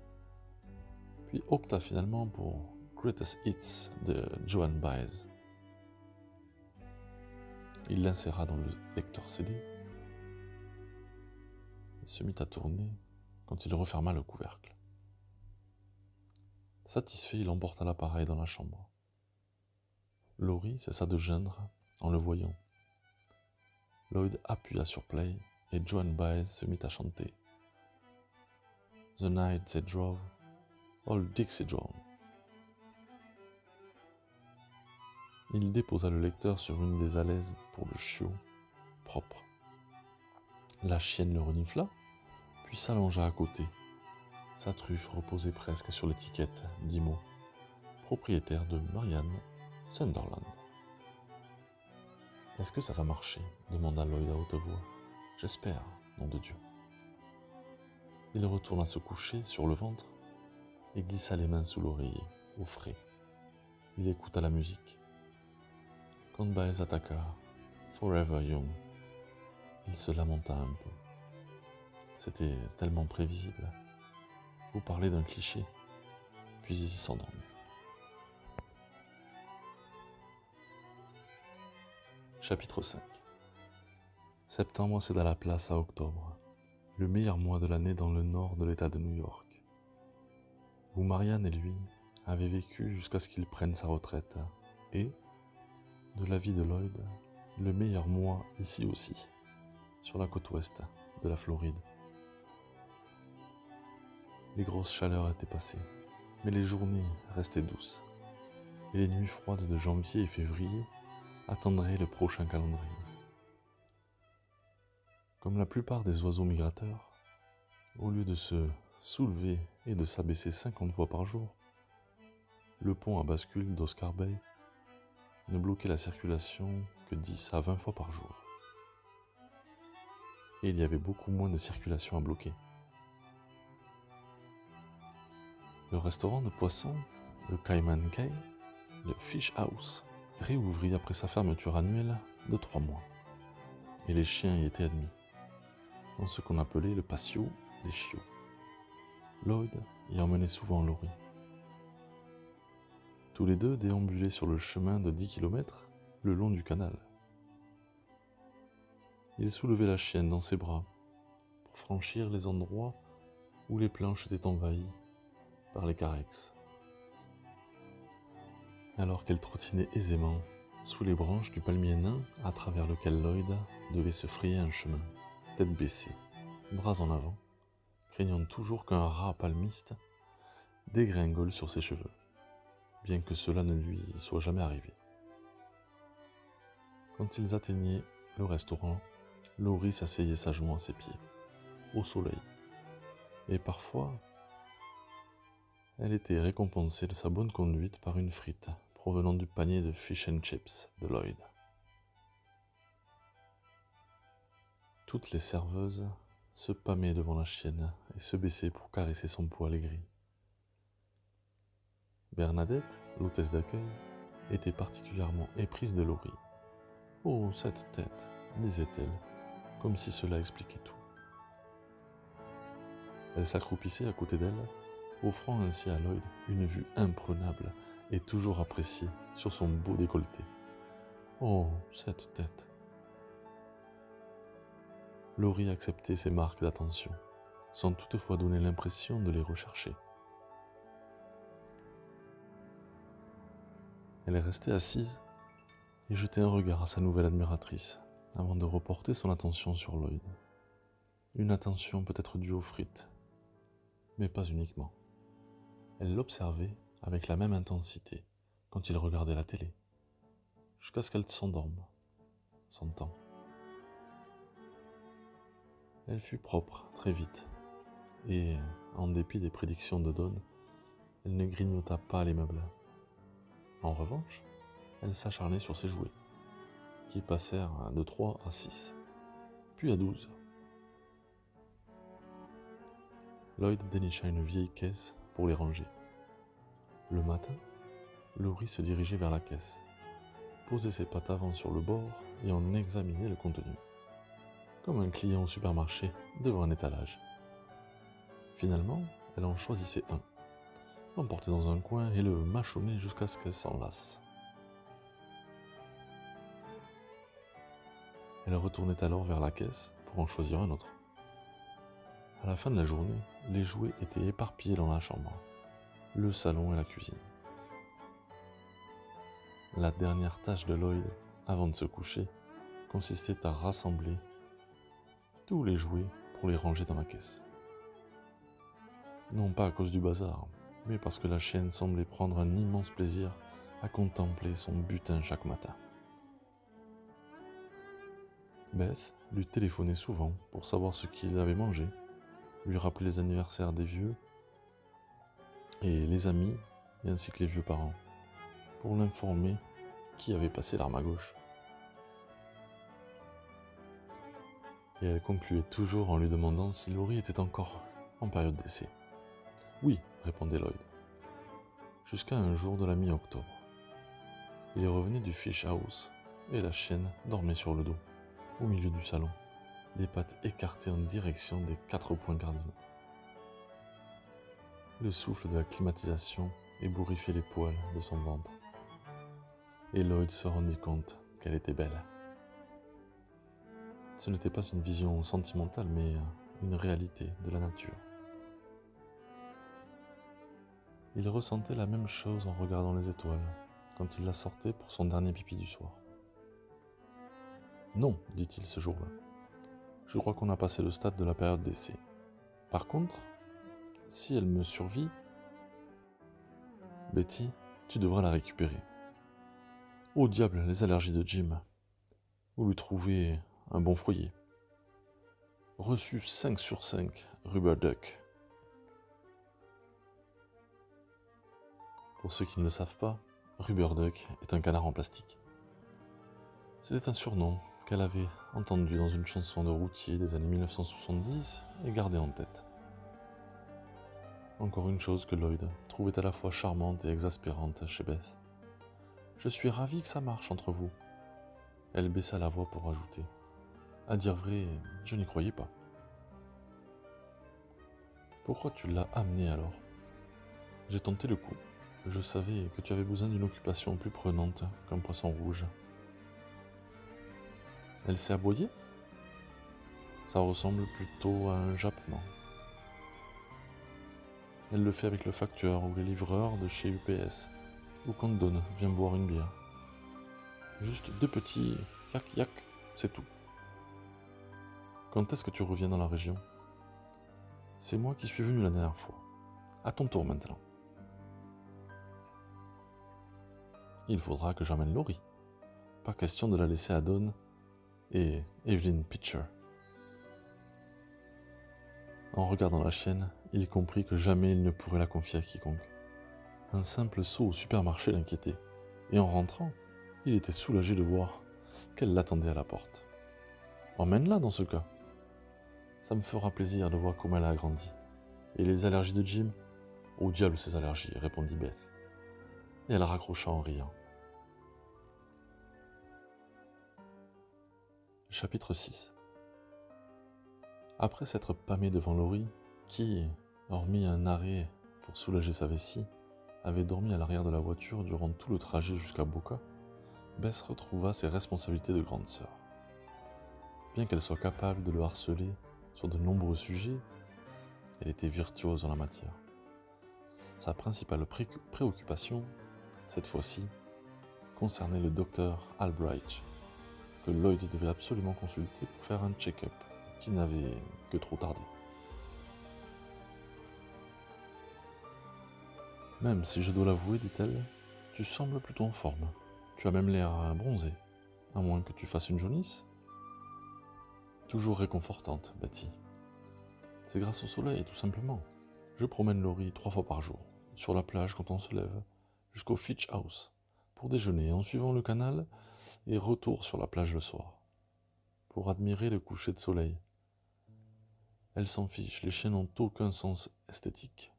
puis opta finalement pour Greatest Hits de Joan Baez. Il l'inséra dans le lecteur CD et se mit à tourner quand il referma le couvercle. Satisfait, il emporta l'appareil dans la chambre. Laurie cessa de geindre en le voyant. Lloyd appuya sur play et Joan Baez se mit à chanter The Night They Drove Old Dixie Down. Il déposa le lecteur sur une des alaises pour le chiot propre. La chienne le renifla, puis s'allongea à côté. Sa truffe reposait presque sur l'étiquette d'Imo, propriétaire de Marianne Sunderland. « Est-ce que ça va marcher ?» demanda Lloyd à haute voix. « J'espère, nom de Dieu. » Il retourna se coucher sur le ventre et glissa les mains sous l'oreiller, au frais. Il écouta la musique. Quand Baez attaqua Forever Young, il se lamenta un peu. C'était tellement prévisible. Vous parlez d'un cliché, puis il s'endormit. Chapitre 5. Septembre céda la place à octobre, le meilleur mois de l'année dans le nord de l'État de New York, où Marianne et lui avaient vécu jusqu'à ce qu'il prenne sa retraite, et, de la vie de Lloyd, le meilleur mois ici aussi, sur la côte ouest de la Floride. Les grosses chaleurs étaient passées, mais les journées restaient douces, et les nuits froides de janvier et février attendraient le prochain calendrier. Comme la plupart des oiseaux migrateurs, au lieu de se soulever et de s'abaisser 50 fois par jour, le pont à bascule d'Oscar Bay ne bloquait la circulation que 10 à 20 fois par jour. Et il y avait beaucoup moins de circulation à bloquer. Le restaurant de poissons de Cayman Cay, le Fish House, réouvrit après sa fermeture annuelle de 3 mois. Et les chiens y étaient admis, dans ce qu'on appelait le patio des chiots. Lloyd y emmenait souvent Laurie. Tous les deux déambulaient sur le chemin de 10 km le long du canal. Il soulevait la chienne dans ses bras pour franchir les endroits où les planches étaient envahies par les carex, alors qu'elle trottinait aisément sous les branches du palmier nain à travers lequel Lloyd devait se frayer un chemin, tête baissée, bras en avant, craignant toujours qu'un rat palmiste dégringole sur ses cheveux, bien que cela ne lui soit jamais arrivé. Quand ils atteignaient le restaurant, Laurie s'asseyait sagement à ses pieds, au soleil, et parfois, elle était récompensée de sa bonne conduite par une frite provenant du panier de fish and chips de Lloyd. Toutes les serveuses se pâmaient devant la chienne et se baissaient pour caresser son poil aigri. Bernadette, l'hôtesse d'accueil, était particulièrement éprise de Laurie. « Oh, cette tête !» disait-elle, comme si cela expliquait tout. Elle s'accroupissait à côté d'elle offrant ainsi à Lloyd une vue imprenable et toujours appréciée sur son beau décolleté. Oh, cette tête! Laurie acceptait ces marques d'attention, sans toutefois donner l'impression de les rechercher. Elle est restée assise et jetait un regard à sa nouvelle admiratrice, avant de reporter son attention sur Lloyd. Une attention peut-être due aux frites, mais pas uniquement. Elle l'observait avec la même intensité quand il regardait la télé, jusqu'à ce qu'elle s'endorme, sans temps. Elle fut propre très vite, et, en dépit des prédictions de Dawn, elle ne grignota pas les meubles. En revanche, elle s'acharnait sur ses jouets, qui passèrent de 3 à 6, puis à 12. Lloyd dénicha une vieille caisse pour les ranger. Le matin, Laurie se dirigeait vers la caisse, posait ses pattes avant sur le bord et en examinait le contenu, comme un client au supermarché devant un étalage. Finalement, elle en choisissait un, l'emportait dans un coin et le mâchonnait jusqu'à ce qu'elle s'en lasse. Elle retournait alors vers la caisse pour en choisir un autre. À la fin de la journée, les jouets étaient éparpillés dans la chambre, le salon et la cuisine. La dernière tâche de Lloyd, avant de se coucher, consistait à rassembler tous les jouets pour les ranger dans la caisse. Non pas à cause du bazar, mais parce que la chienne semblait prendre un immense plaisir à contempler son butin chaque matin. Beth lui téléphonait souvent pour savoir ce qu'il avait mangé, lui rappeler les anniversaires des vieux et les amis, et ainsi que les vieux parents, pour l'informer qui avait passé l'arme à gauche. Et elle concluait toujours en lui demandant si Laurie était encore en période d'essai. Oui, répondait Lloyd. Jusqu'à un jour de la mi-octobre. Il revenait du fish house et la chienne dormait sur le dos, au milieu du salon, les pattes écartées en direction des 4 points cardinaux. Le souffle de la climatisation ébouriffiait les poils de son ventre. Et Lloyd se rendit compte qu'elle était belle. Ce n'était pas une vision sentimentale, mais une réalité de la nature. Il ressentait la même chose en regardant les étoiles, quand il la sortait pour son dernier pipi du soir. Non, dit-il ce jour-là. Je crois qu'on a passé le stade de la période d'essai. Par contre, si elle me survit, Betty, tu devras la récupérer. Au diable, les allergies de Jim. Vous lui trouvez un bon foyer. Reçu 5 sur 5, Rubber Duck. Pour ceux qui ne le savent pas, Rubber Duck est un canard en plastique. C'était un surnom qu'elle avait entendu dans une chanson de routier des années 1970 et gardé en tête. Encore une chose que Lloyd trouvait à la fois charmante et exaspérante chez Beth. Je suis ravi que ça marche entre vous. Elle baissa la voix pour ajouter. À dire vrai, je n'y croyais pas. Pourquoi tu l'as amené alors? J'ai tenté le coup. Je savais que tu avais besoin d'une occupation plus prenante qu'un poisson rouge. Elle s'est aboyée? Ça ressemble plutôt à un jappement. Elle le fait avec le facteur ou les livreurs de chez UPS, ou quand Dawn vient boire une bière. Juste 2 petits yak yak, c'est tout. Quand est-ce que tu reviens dans la région? C'est moi qui suis venu la dernière fois. À ton tour maintenant. Il faudra que j'emmène Laurie. Pas question de la laisser à Dawn et Evelyn Pitcher. En regardant la chienne, il comprit que jamais il ne pourrait la confier à quiconque. Un simple saut au supermarché l'inquiétait, et en rentrant, il était soulagé de voir qu'elle l'attendait à la porte. Emmène-la dans ce cas. Ça me fera plaisir de voir comment elle a grandi. Et les allergies de Jim? Au diable ces allergies, répondit Beth. Et elle raccrocha en riant. Chapitre 6. Après s'être pâmé devant Laurie, qui, hormis un arrêt pour soulager sa vessie, avait dormi à l'arrière de la voiture durant tout le trajet jusqu'à Boca, Bess retrouva ses responsabilités de grande sœur. Bien qu'elle soit capable de le harceler sur de nombreux sujets, elle était virtuose en la matière. Sa principale préoccupation, cette fois-ci, concernait le docteur Albright, que Lloyd devait absolument consulter pour faire un check-up, qui n'avait que trop tardé. Même si je dois l'avouer, dit-elle, tu sembles plutôt en forme. Tu as même l'air bronzé, à moins que tu fasses une jaunisse. Toujours réconfortante, Betty. C'est grâce au soleil, tout simplement. Je promène Laurie 3 fois par jour, sur la plage quand on se lève, jusqu'au Fitch House, pour déjeuner en suivant le canal, et retour sur la plage le soir, pour admirer le coucher de soleil. Elle s'en fiche, les chiens n'ont aucun sens esthétique.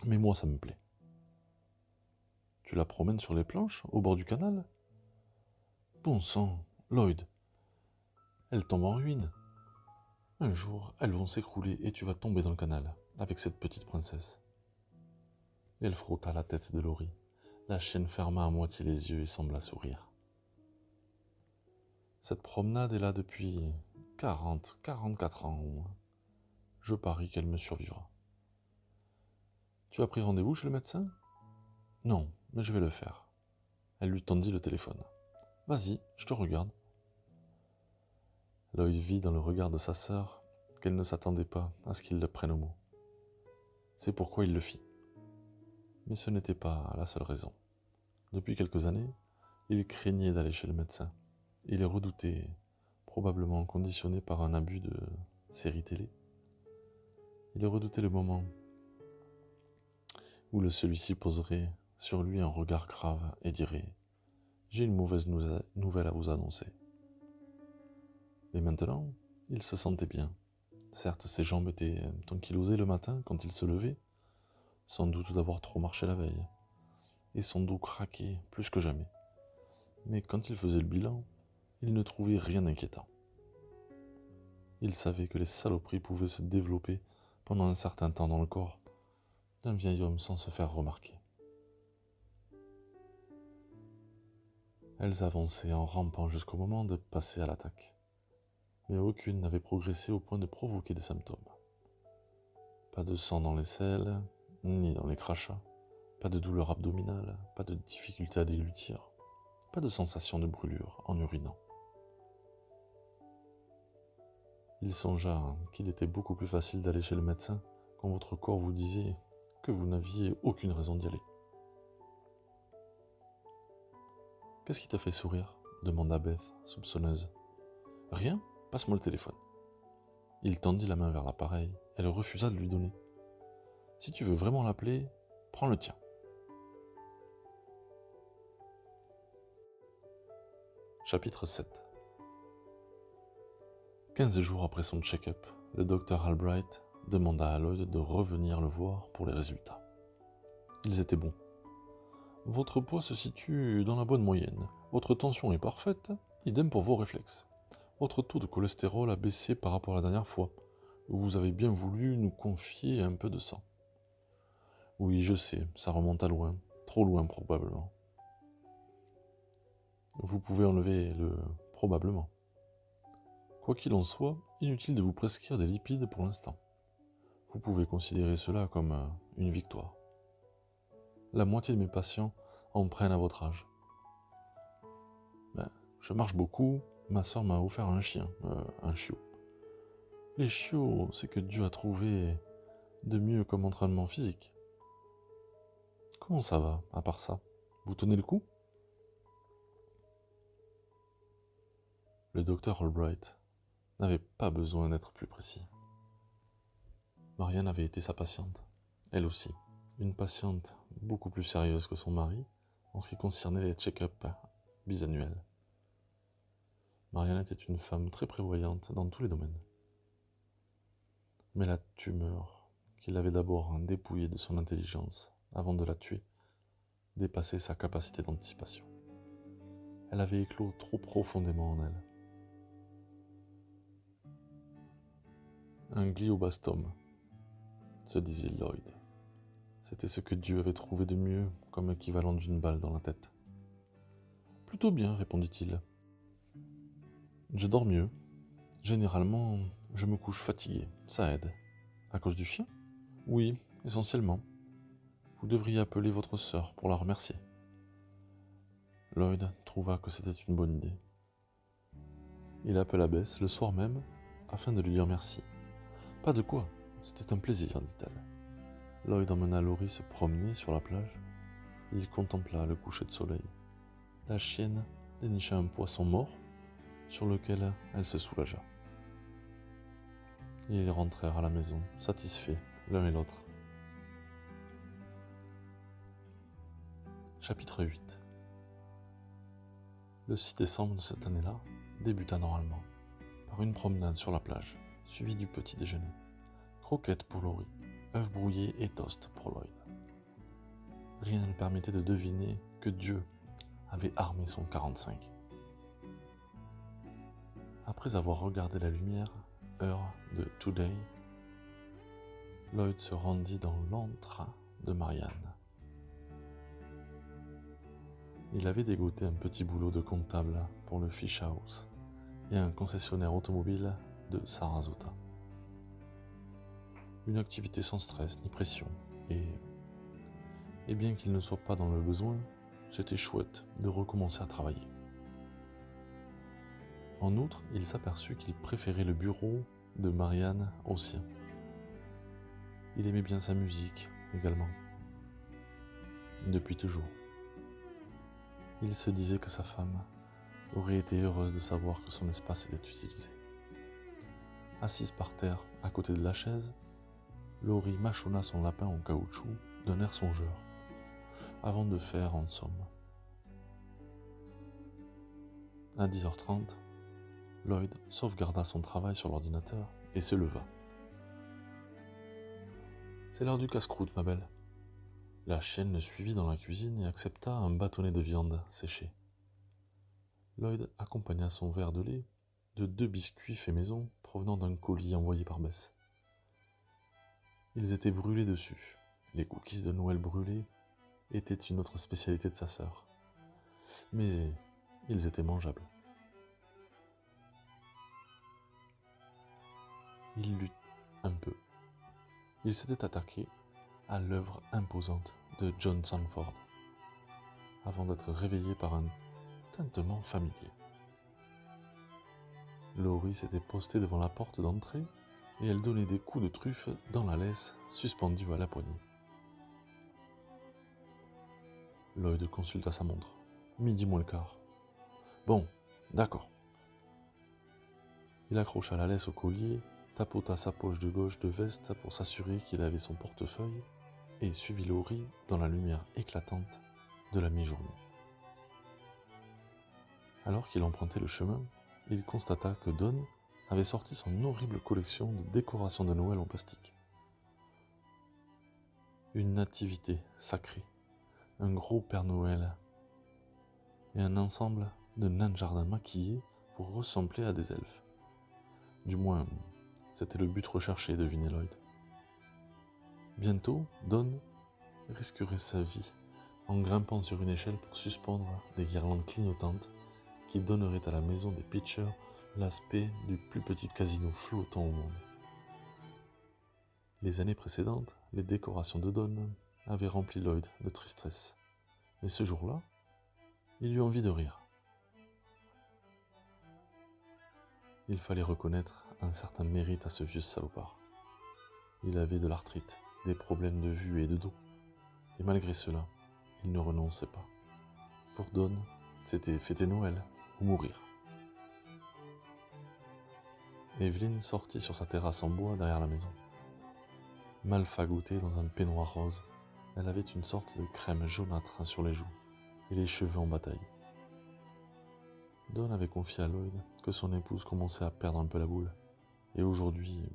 Mais moi, ça me plaît. Tu la promènes sur les planches, au bord du canal? Bon sang, Lloyd, elles tombent en ruine. Un jour, elles vont s'écrouler et tu vas tomber dans le canal, avec cette petite princesse. Et elle frotta la tête de Laurie. La chienne ferma à moitié les yeux et sembla sourire. Cette promenade est là depuis 44 ans au moins. Je parie qu'elle me survivra. Tu as pris rendez-vous chez le médecin? Non, mais je vais le faire. Elle lui tendit le téléphone. Vas-y, je te regarde. Lloyd vit dans le regard de sa sœur qu'elle ne s'attendait pas à ce qu'il le prenne au mot. C'est pourquoi il le fit. Mais ce n'était pas la seule raison. Depuis quelques années, il craignait d'aller chez le médecin. Il est redouté, probablement conditionné par un abus de séries télé. Il redoutait le moment où celui-ci poserait sur lui un regard grave et dirait « J'ai une mauvaise nouvelle à vous annoncer ». Mais maintenant, il se sentait bien. Certes, ses jambes étaient ankylosées le matin quand il se levait, sans doute d'avoir trop marché la veille, et son dos craquait plus que jamais. Mais quand il faisait le bilan, il ne trouvait rien d'inquiétant. Il savait que les saloperies pouvaient se développer pendant un certain temps dans le corps d'un vieil homme sans se faire remarquer. Elles avançaient en rampant jusqu'au moment de passer à l'attaque. Mais aucune n'avait progressé au point de provoquer des symptômes. Pas de sang dans les selles, ni dans les crachats, pas de douleur abdominale, pas de difficulté à déglutir, pas de sensation de brûlure en urinant. Il songea qu'il était beaucoup plus facile d'aller chez le médecin quand votre corps vous disait que vous n'aviez aucune raison d'y aller. « Qu'est-ce qui t'a fait sourire ?» demanda Beth, soupçonneuse. « Rien, passe-moi le téléphone. » Il tendit la main vers l'appareil, elle refusa de lui donner. « Si tu veux vraiment l'appeler, prends le tien. » Chapitre 7. 15 jours après son check-up, le docteur Albright demanda à Lloyd de revenir le voir pour les résultats. Ils étaient bons. Votre poids se situe dans la bonne moyenne. Votre tension est parfaite, idem pour vos réflexes. Votre taux de cholestérol a baissé par rapport à la dernière fois. Vous avez bien voulu nous confier un peu de sang. Oui, je sais, ça remonte à loin, trop loin probablement. Vous pouvez enlever le « probablement ». Quoi qu'il en soit, inutile de vous prescrire des lipides pour l'instant. Vous pouvez considérer cela comme une victoire. La moitié de mes patients en prennent à votre âge. Je marche beaucoup, ma soeur m'a offert un chien, un chiot. Les chiots, c'est que Dieu a trouvé de mieux comme entraînement physique. Comment ça va, à part ça? Vous tenez le coup? Le docteur Albright n'avait pas besoin d'être plus précis. Marianne avait été sa patiente, elle aussi, une patiente beaucoup plus sérieuse que son mari en ce qui concernait les check-up bisannuels. Marianne était une femme très prévoyante dans tous les domaines. Mais la tumeur, qui l'avait d'abord dépouillée de son intelligence avant de la tuer, dépassait sa capacité d'anticipation. Elle avait éclos trop profondément en elle. Un glioblastome, se disait Lloyd. C'était ce que Dieu avait trouvé de mieux comme équivalent d'une balle dans la tête. « Plutôt bien, répondit-il. Je dors mieux. Généralement, je me couche fatigué, ça aide. À cause du chien ? Oui, essentiellement. Vous devriez appeler votre sœur pour la remercier. » Lloyd trouva que c'était une bonne idée. Il appela Bess le soir même afin de lui dire merci. « Pas de quoi, c'était un plaisir, dit-elle. » Lloyd emmena Laurie se promener sur la plage. Il contempla le coucher de soleil. La chienne dénicha un poisson mort sur lequel elle se soulagea. Et ils rentrèrent à la maison, satisfaits l'un et l'autre. Chapitre 8. Le 6 décembre de cette année-là débuta normalement, par une promenade sur la plage, suivie du petit déjeuner. Croquettes pour Laurie, œufs brouillés et toast pour Lloyd. Rien ne permettait de deviner que Dieu avait armé son 45. Après avoir regardé la lumière, heure de Today, Lloyd se rendit dans l'antre de Marianne. Il avait dégoté un petit boulot de comptable pour le Fish House et un concessionnaire automobile de Sarasota. Une activité sans stress ni pression, et bien qu'il ne soit pas dans le besoin, c'était chouette de recommencer à travailler. En outre, il s'aperçut qu'il préférait le bureau de Marianne au sien. Il aimait bien sa musique également, depuis toujours. Il se disait que sa femme aurait été heureuse de savoir que son espace était utilisé. Assise par terre à côté de la chaise, Laurie mâchonna son lapin en caoutchouc d'un air songeur, avant de faire en somme. À 10h30, Lloyd sauvegarda son travail sur l'ordinateur et se leva. « C'est l'heure du casse-croûte, ma belle. » La chienne le suivit dans la cuisine et accepta un bâtonnet de viande séchée. Lloyd accompagna son verre de lait de 2 biscuits faits maison provenant d'un colis envoyé par Bess. Ils étaient brûlés dessus. Les cookies de Noël brûlés étaient une autre spécialité de sa sœur. Mais ils étaient mangeables. Il lut un peu. Il s'était attaqué à l'œuvre imposante de John Sandford, avant d'être réveillé par un tintement familier. Laurie s'était postée devant la porte d'entrée et elle donnait des coups de truffe dans la laisse suspendue à la poignée. Lloyd consulta sa montre. 12:15. Bon, d'accord. Il accrocha la laisse au collier, tapota sa poche de gauche de veste pour s'assurer qu'il avait son portefeuille et suivit Laurie dans la lumière éclatante de la mi-journée. Alors qu'il empruntait le chemin, il constata que Don avait sorti son horrible collection de décorations de Noël en plastique. Une nativité sacrée, un gros Père Noël et un ensemble de nains de jardin maquillés pour ressembler à des elfes. Du moins, c'était le but recherché, devinait Lloyd. Bientôt, Don risquerait sa vie en grimpant sur une échelle pour suspendre des guirlandes clignotantes qui donneraient à la maison des Pitchers l'aspect du plus petit casino flottant au monde. Les années précédentes, les décorations de Don avaient rempli Lloyd de tristesse. Mais ce jour-là, il eut envie de rire. Il fallait reconnaître un certain mérite à ce vieux salopard. Il avait de l'arthrite, des problèmes de vue et de dos. Et malgré cela, il ne renonçait pas. Pour Don, c'était fêter Noël ou mourir. Evelyn sortit sur sa terrasse en bois derrière la maison. Mal fagotée dans un peignoir rose, elle avait une sorte de crème jaunâtre sur les joues et les cheveux en bataille. Don avait confié à Lloyd que son épouse commençait à perdre un peu la boule, et aujourd'hui,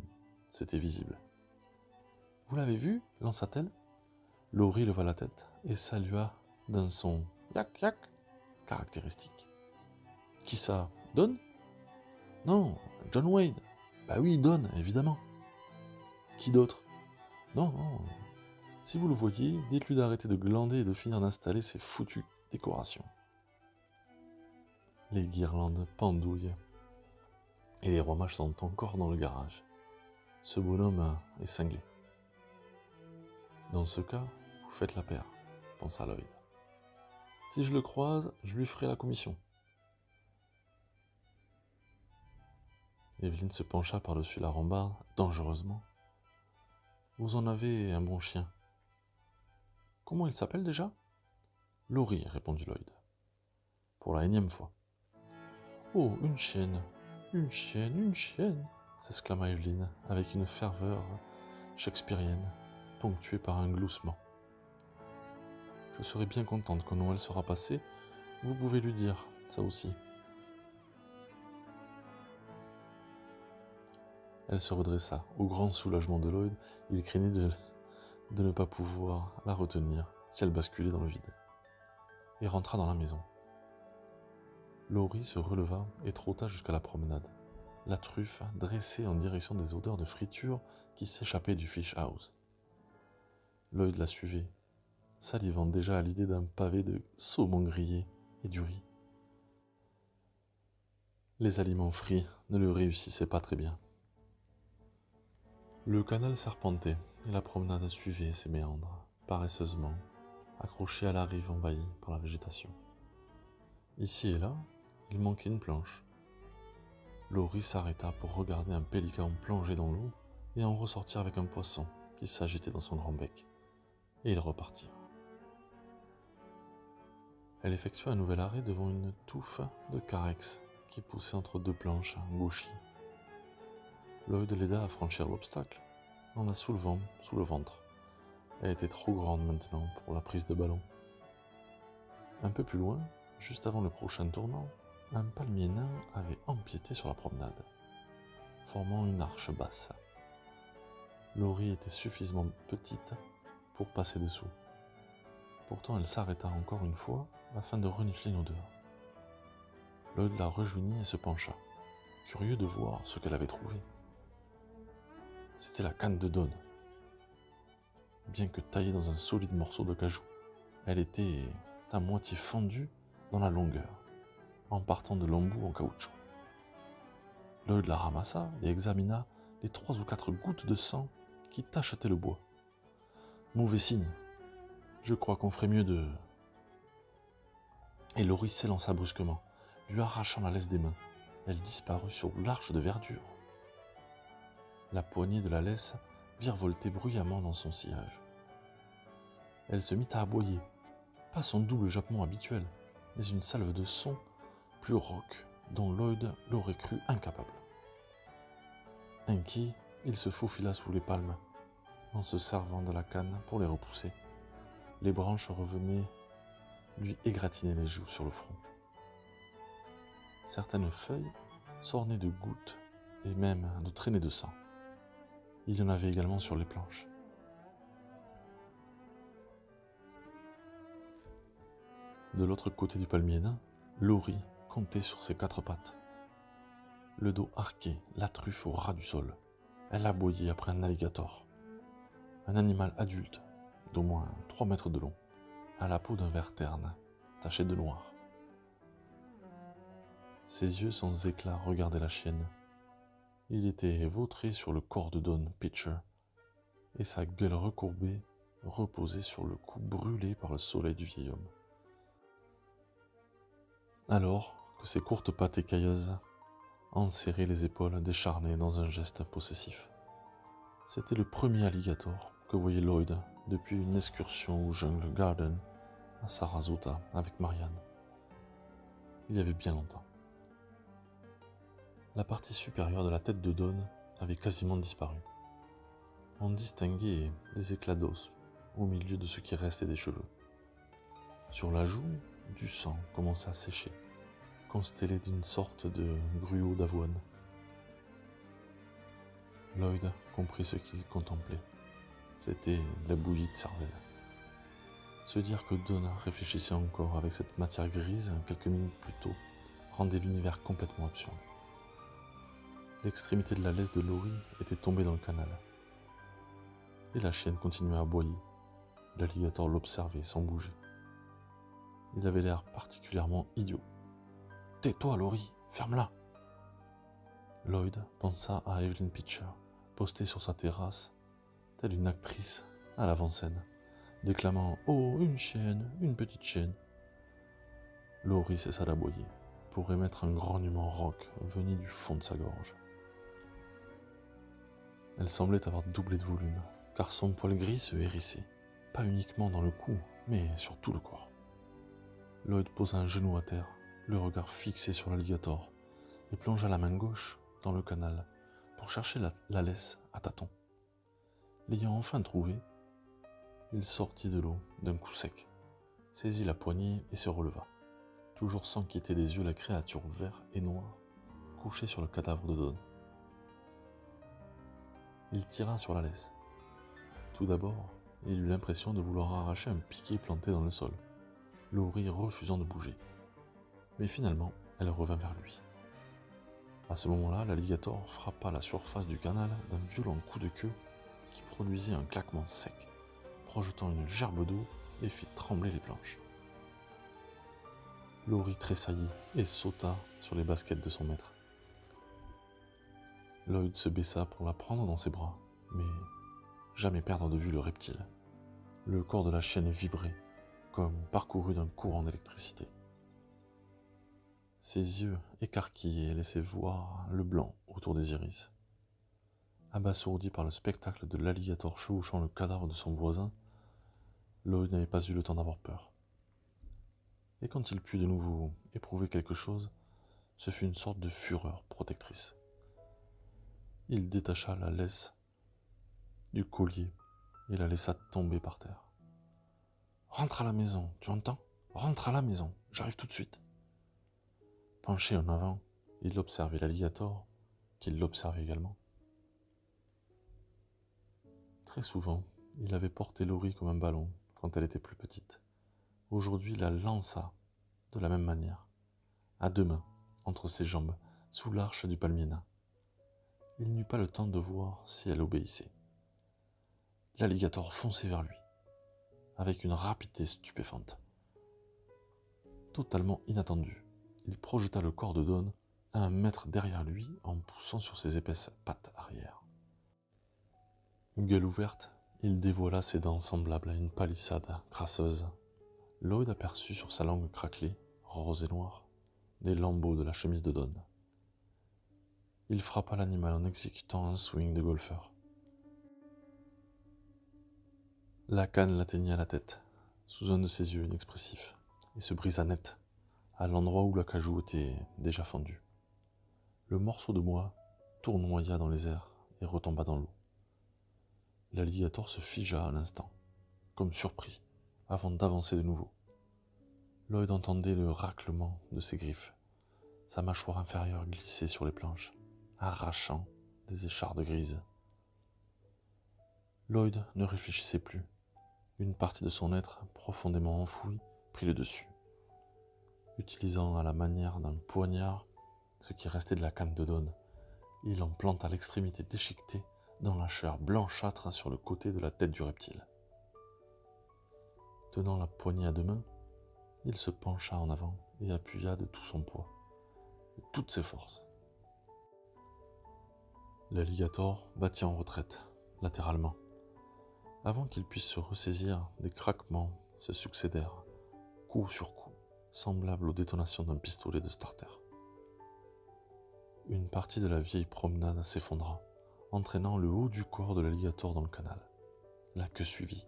c'était visible. « Vous l'avez vu » lança-t-elle. Laurie leva la tête et salua d'un son « yak yak » caractéristique. « Qui ça ? Don ? » ?»« Non, John Wayne. »« Bah oui, Don, évidemment. »« Qui d'autre ? »« Non, Si vous le voyez, dites-lui d'arrêter de glander et de finir d'installer ses foutues décorations. Les guirlandes pendouillent et les romages sont encore dans le garage. Ce bonhomme est cinglé. Dans ce cas, vous faites la paire, pensa Lloyd. Si je le croise, je lui ferai la commission. Evelyn se pencha par-dessus la rambarde, dangereusement. Vous en avez un bon chien. Comment il s'appelle déjà ? Laurie, répondit Lloyd. Pour la énième fois. Oh, une chienne, une chienne, une chienne, s'exclama Evelyn avec une ferveur shakespearienne, ponctuée par un gloussement. Je serai bien contente quand Noël sera passé, vous pouvez lui dire, ça aussi. Elle se redressa. Au grand soulagement de Lloyd, il craignait de ne pas pouvoir la retenir si elle basculait dans le vide, et rentra dans la maison. Laurie se releva et trotta jusqu'à la promenade, la truffe dressée en direction des odeurs de friture qui s'échappaient du fish house. Lloyd la suivait, salivant déjà à l'idée d'un pavé de saumon grillé et du riz. Les aliments frits ne le réussissaient pas très bien. Le canal serpentait et la promenade suivait ses méandres, paresseusement, accrochée à la rive envahie par la végétation. Ici et là, il manquait une planche. Laurie s'arrêta pour regarder un pélican plonger dans l'eau et en ressortir avec un poisson qui s'agitait dans son grand bec, et ils repartirent. Elle effectua un nouvel arrêt devant une touffe de carex qui poussait entre deux planches gauchies. Lloyd l'aida à franchir l'obstacle en la soulevant sous le ventre. Elle était trop grande maintenant pour la prise de ballon. Un peu plus loin, juste avant le prochain tournant, un palmier nain avait empiété sur la promenade, formant une arche basse. Laurie était suffisamment petite pour passer dessous. Pourtant, elle s'arrêta encore une fois afin de renifler une odeur. Lloyd la rejoignit et se pencha, curieux de voir ce qu'elle avait trouvé. C'était la canne de Don. Bien que taillée dans un solide morceau de cajou, elle était à moitié fendue dans la longueur, en partant de l'embout en caoutchouc. Lloyd la ramassa et examina les 3 ou 4 gouttes de sang qui tachetaient le bois. Mauvais signe. Je crois qu'on ferait mieux de... Et Laurie s'élança brusquement, lui arrachant la laisse des mains. Elle disparut sur l'arche de verdure. La poignée de la laisse virevoltait bruyamment dans son sillage. Elle se mit à aboyer, pas son double jappement habituel, mais une salve de sons plus rauques dont Lloyd l'aurait cru incapable. Inquiet, il se faufila sous les palmes, en se servant de la canne pour les repousser. Les branches revenaient lui égratigner les joues sur le front. Certaines feuilles s'ornaient de gouttes et même de traînées de sang. Il y en avait également sur les planches. De l'autre côté du palmier nain, Laurie comptait sur ses 4 pattes. Le dos arqué, la truffe au ras du sol, elle aboyait après un alligator. Un animal adulte, d'au moins 3 mètres de long, à la peau d'un vert terne, taché de noir. Ses yeux sans éclat regardaient la chienne. Il était vautré sur le corps de Don Pitcher, et sa gueule recourbée reposait sur le cou brûlé par le soleil du vieil homme. Alors que ses courtes pattes écailleuses enserraient les épaules décharnées dans un geste possessif. C'était le premier alligator que voyait Lloyd depuis une excursion au Jungle Garden à Sarasota avec Marianne. Il y avait bien longtemps. La partie supérieure de la tête de Don avait quasiment disparu. On distinguait des éclats d'os au milieu de ce qui restait des cheveux. Sur la joue, du sang commença à sécher, constellé d'une sorte de gruau d'avoine. Lloyd comprit ce qu'il contemplait. C'était la bouillie de cervelle. Se dire que Don réfléchissait encore avec cette matière grise quelques minutes plus tôt rendait l'univers complètement absurde. L'extrémité de la laisse de Laurie était tombée dans le canal. Et la chienne continuait à aboyer, L'alligator l'observait sans bouger. Il avait l'air particulièrement idiot. « Tais-toi, Laurie, ferme-la !» Lloyd pensa à Evelyn Pitcher, postée sur sa terrasse, telle une actrice à l'avant-scène, déclamant « Oh, une petite chienne !» Laurie cessa d'aboyer pour émettre un grognement rauque venu du fond de sa gorge. Elle semblait avoir doublé de volume, car son poil gris se hérissait, pas uniquement dans le cou, mais sur tout le corps. Lloyd posa un genou à terre, le regard fixé sur l'alligator, et plongea la main gauche dans le canal pour chercher la laisse à tâtons. L'ayant enfin trouvée, il sortit de l'eau d'un coup sec, saisit la poignée et se releva, toujours sans quitter des yeux la créature vert et noire couchée sur le cadavre de Don. Il tira sur la laisse. Tout d'abord, il eut l'impression de vouloir arracher un piquet planté dans le sol, Laurie refusant de bouger. Mais finalement, elle revint vers lui. À ce moment-là, l'alligator frappa la surface du canal d'un violent coup de queue qui produisit un claquement sec, projetant une gerbe d'eau et fit trembler les planches. Laurie tressaillit et sauta sur les baskets de son maître. Lloyd se baissa pour la prendre dans ses bras, mais jamais perdre de vue le reptile. Le corps de la chienne vibrait, comme parcouru d'un courant d'électricité. Ses yeux écarquillés laissaient voir le blanc autour des iris. Abasourdi par le spectacle de l'alligator chevauchant le cadavre de son voisin, Lloyd n'avait pas eu le temps d'avoir peur. Et quand il put de nouveau éprouver quelque chose, ce fut une sorte de fureur protectrice. Il détacha la laisse du collier et la laissa tomber par terre. « Rentre à la maison, tu entends ? Rentre à la maison, j'arrive tout de suite. » Penché en avant, il observait l'alligator, qui l'observait également. Très souvent, il avait porté Laurie comme un ballon quand elle était plus petite. Aujourd'hui, il la lança de la même manière, à deux mains, entre ses jambes, sous l'arche du palmier nain. Il n'eut pas le temps de voir si elle obéissait. L'alligator fonçait vers lui, avec une rapidité stupéfiante. Totalement inattendu, il projeta le corps de Don à 1 mètre derrière lui en poussant sur ses épaisses pattes arrière. Gueule ouverte, il dévoila ses dents semblables à une palissade crasseuse. Lloyd aperçut sur sa langue craquelée, rose et noire, des lambeaux de la chemise de Don. Il frappa l'animal en exécutant un swing de golfeur. La canne l'atteignit à la tête, sous un de ses yeux inexpressifs, et se brisa net, à l'endroit où l'acajou était déjà fendu. Le morceau de bois tournoya dans les airs et retomba dans l'eau. L'alligator se figea un instant, comme surpris, avant d'avancer de nouveau. Lloyd entendait le raclement de ses griffes. Sa mâchoire inférieure glissait sur les planches, arrachant des échardes grises. Lloyd ne réfléchissait plus. Une partie de son être, profondément enfouie, prit le dessus. Utilisant à la manière d'un poignard ce qui restait de la canne de Don, il en planta l'extrémité déchiquetée dans la chair blanchâtre sur le côté de la tête du reptile. Tenant la poignée à deux mains, il se pencha en avant et appuya de tout son poids, de toutes ses forces. L'alligator battit en retraite, latéralement. Avant qu'il puisse se ressaisir, des craquements se succédèrent, coup sur coup, semblables aux détonations d'un pistolet de starter. Une partie de la vieille promenade s'effondra, entraînant le haut du corps de l'alligator dans le canal. La queue suivit,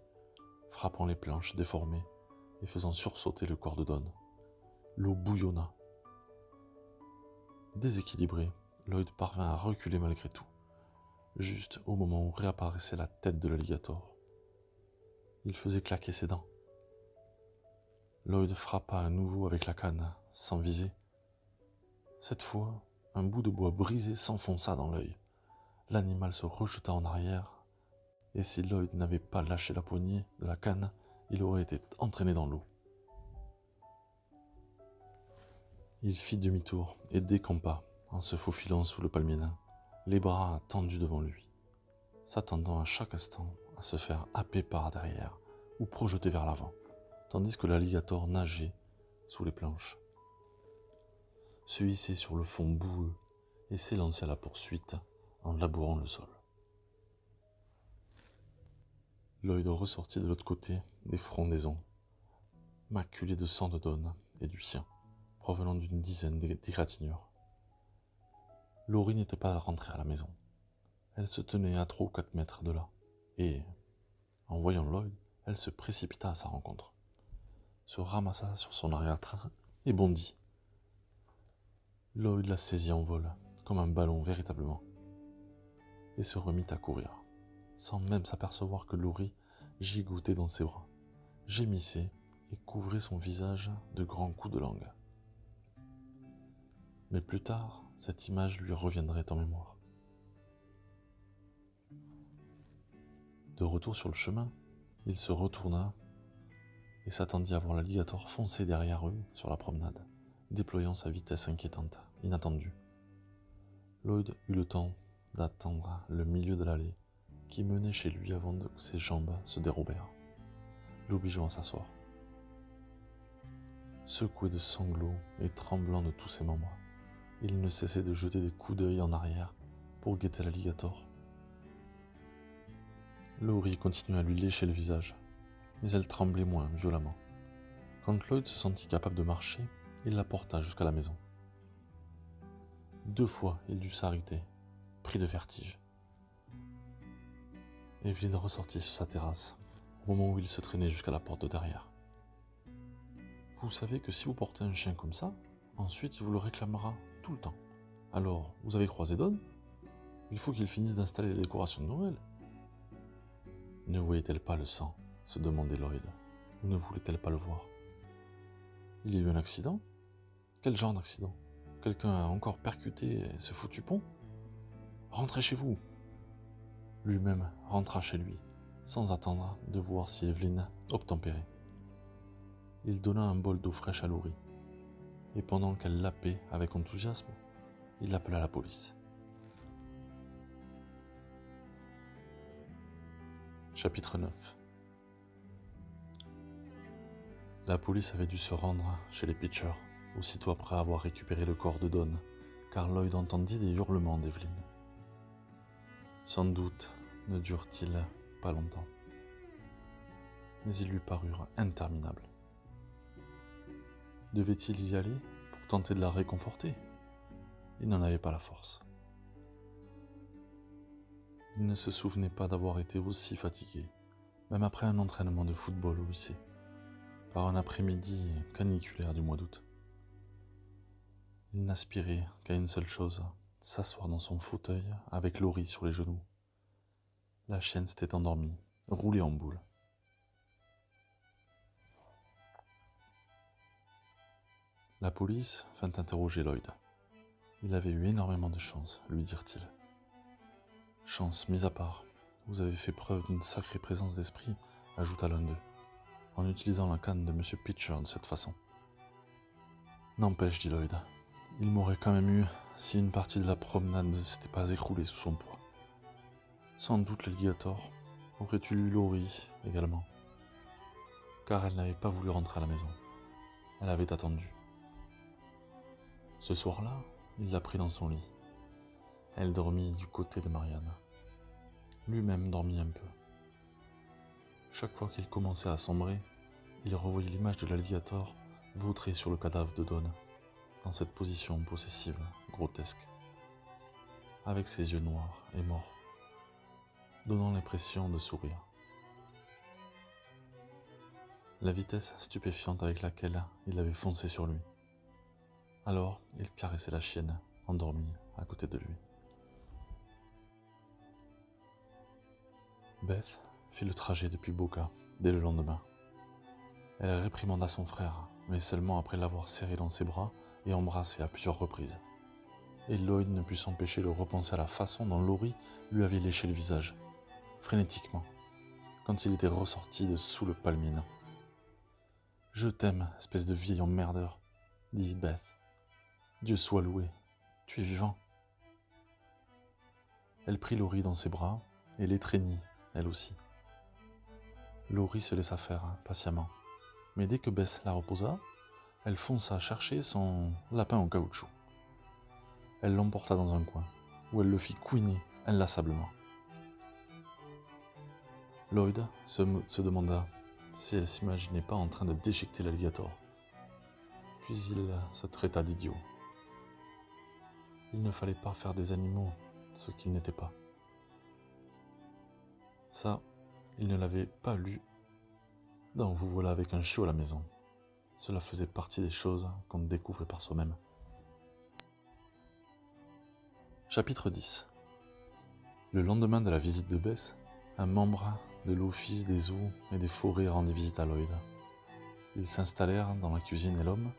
frappant les planches déformées et faisant sursauter le corps de Don. L'eau bouillonna. Déséquilibré, Lloyd parvint à reculer malgré tout, juste au moment où réapparaissait la tête de l'alligator. Il faisait claquer ses dents. Lloyd frappa à nouveau avec la canne, sans viser. Cette fois, un bout de bois brisé s'enfonça dans l'œil. L'animal se rejeta en arrière, et si Lloyd n'avait pas lâché la poignée de la canne, il aurait été entraîné dans l'eau. Il fit demi-tour et décampa en se faufilant sous le palmier nain, les bras tendus devant lui, s'attendant à chaque instant à se faire happer par derrière ou projeté vers l'avant, tandis que l'alligator nageait sous les planches, se hissait sur le fond boueux et s'élançait à la poursuite en labourant le sol. Lloyd ressortit de l'autre côté des frondaisons, maculé de sang de Dawn et du sien, provenant d'une dizaine d'égratignures. Laurie n'était pas rentrée à la maison. Elle se tenait à 3 ou 4 mètres de là, et, en voyant Lloyd, elle se précipita à sa rencontre, se ramassa sur son arrière-train et bondit. Lloyd la saisit en vol, comme un ballon véritablement, et se remit à courir, sans même s'apercevoir que Laurie gigotait dans ses bras, gémissait et couvrait son visage de grands coups de langue. Mais plus tard, cette image lui reviendrait en mémoire. De retour sur le chemin, il se retourna et s'attendit à voir l'alligator foncer derrière eux sur la promenade, déployant sa vitesse inquiétante, inattendue. Lloyd eut le temps d'attendre le milieu de l'allée qui menait chez lui avant que ses jambes se dérobèrent, l'obligeant à s'asseoir. Secoué de sanglots et tremblant de tous ses membres, il ne cessait de jeter des coups d'œil en arrière pour guetter l'alligator. Laurie continuait à lui lécher le visage, mais elle tremblait moins violemment. Quand Lloyd se sentit capable de marcher, il la porta jusqu'à la maison. 2 fois, il dut s'arrêter, pris de vertige. Evelyn ressortit sur sa terrasse, au moment où il se traînait jusqu'à la porte de derrière. Vous savez que si vous portez un chien comme ça, ensuite il vous le réclamera tout le temps. Alors, vous avez croisé Dawn ? Il faut qu'il finisse d'installer les décorations de Noël. Ne voyait-elle pas le sang ? Se demandait Lloyd. Ou ne voulait-elle pas le voir ? Il y a eu un accident ? Quel genre d'accident ? Quelqu'un a encore percuté ce foutu pont ? Rentrez chez vous ! Lui-même rentra chez lui, sans attendre de voir si Evelyn obtempérait. Il donna un bol d'eau fraîche à Laurie, et pendant qu'elle lapait avec enthousiasme, il appela la police. Chapitre 9. La police avait dû se rendre chez les Pitchers, aussitôt après avoir récupéré le corps de Dawn, car Lloyd entendit des hurlements d'Evelyn. Sans doute ne durent-ils pas longtemps, mais ils lui parurent interminables. Devait-il y aller pour tenter de la réconforter ? Il n'en avait pas la force. Il ne se souvenait pas d'avoir été aussi fatigué, même après un entraînement de football au lycée, par un après-midi caniculaire du mois d'août. Il n'aspirait qu'à une seule chose, s'asseoir dans son fauteuil avec Laurie sur les genoux. La chienne s'était endormie, roulée en boule. La police vint interroger Lloyd. Il avait eu énormément de chance, lui dirent-ils. Chance mise à part, vous avez fait preuve d'une sacrée présence d'esprit, ajouta l'un d'eux, en utilisant la canne de M. Pitcher de cette façon. N'empêche, dit Lloyd, il m'aurait quand même eu si une partie de la promenade ne s'était pas écroulée sous son poids. Sans doute l'alligator aurait eu Laurie également, car elle n'avait pas voulu rentrer à la maison. Elle avait attendu. Ce soir-là, il la prit dans son lit. Elle dormit du côté de Marianne. Lui-même dormit un peu. Chaque fois qu'il commençait à sombrer, il revoyait l'image de l'alligator vautré sur le cadavre de Dawn, dans cette position possessive, grotesque, avec ses yeux noirs et morts, donnant l'impression de sourire. La vitesse stupéfiante avec laquelle il avait foncé sur lui. Alors, il caressait la chienne, endormie à côté de lui. Beth fit le trajet depuis Boca dès le lendemain. Elle réprimanda son frère, mais seulement après l'avoir serré dans ses bras et embrassé à plusieurs reprises. Et Lloyd ne put s'empêcher de repenser à la façon dont Laurie lui avait léché le visage, frénétiquement, quand il était ressorti de sous le palmier nain. « Je t'aime, espèce de vieil emmerdeur, » dit Beth. « Dieu soit loué, tu es vivant. » Elle prit Laurie dans ses bras et l'étreignit, elle aussi. Laurie se laissa faire, patiemment. Mais dès que Bess la reposa, elle fonça chercher son lapin en caoutchouc. Elle l'emporta dans un coin, où elle le fit couiner inlassablement. Lloyd se demanda si elle s'imaginait pas en train de déchiqueter l'alligator. Puis il se traita d'idiot. Il ne fallait pas faire des animaux ce qu'ils n'étaient pas. Ça, il ne l'avait pas lu dans Vous voilà avec un chiot à la maison. Cela faisait partie des choses qu'on découvrait par soi-même. Chapitre 10. Le lendemain de la visite de Bess, un membre de l'Office des eaux et des forêts rendit visite à Lloyd. Ils s'installèrent dans la cuisine et l'homme,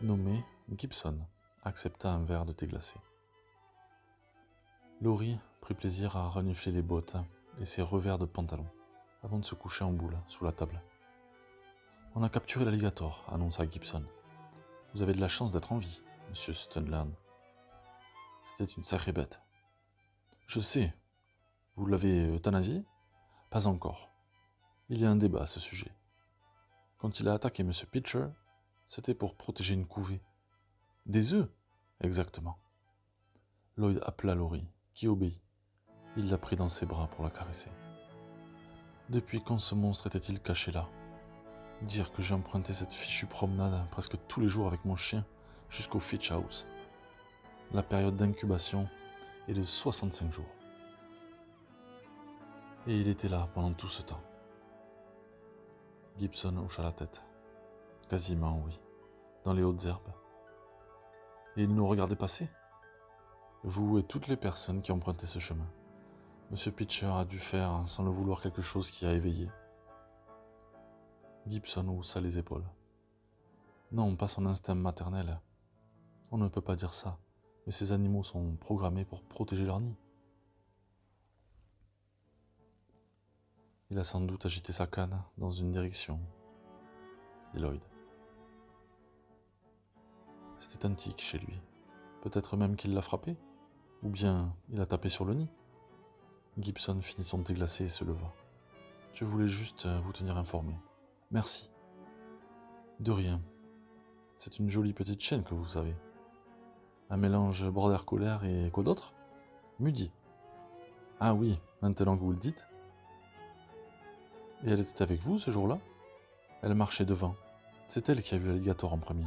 nommé Gibson, accepta un verre de thé glacé. Laurie prit plaisir à renifler les bottes et ses revers de pantalon, avant de se coucher en boule sous la table. « On a capturé l'alligator, annonça Gibson. Vous avez de la chance d'être en vie, monsieur Stunland. C'était une sacrée bête. Je sais. Vous l'avez euthanasié ? Pas encore. Il y a un débat à ce sujet. Quand il a attaqué M. Pitcher, c'était pour protéger une couvée. Des œufs ? Exactement. Lloyd appela Laurie, qui obéit. Il la prit dans ses bras pour la caresser. Depuis quand ce monstre était-il caché là ? Dire que j'ai emprunté cette fichue promenade presque tous les jours avec mon chien jusqu'au Fitch House. La période d'incubation est de 65 jours. Et il était là pendant tout ce temps. Gibson hocha la tête. Quasiment, oui. Dans les hautes herbes. Et il nous regardait passer. Vous et toutes les personnes qui empruntaient ce chemin. Monsieur Pitcher a dû faire, sans le vouloir, quelque chose qui a éveillé. Gibson haussa les épaules. Non, pas son instinct maternel. On ne peut pas dire ça, mais ces animaux sont programmés pour protéger leur nid. Il a sans doute agité sa canne dans une direction, dit Lloyd. C'était un tic chez lui. Peut-être même qu'il l'a frappé, ou bien il a tapé sur le nid. Gibson finit son thé glacé et se leva. Je voulais juste vous tenir informé. Merci. De rien. C'est une jolie petite chienne que vous savez. Un mélange border collie et quoi d'autre ? Mudi. Ah oui, maintenant que vous le dites. Et elle était avec vous ce jour-là ? Elle marchait devant. C'est elle qui a vu l'alligator en premier.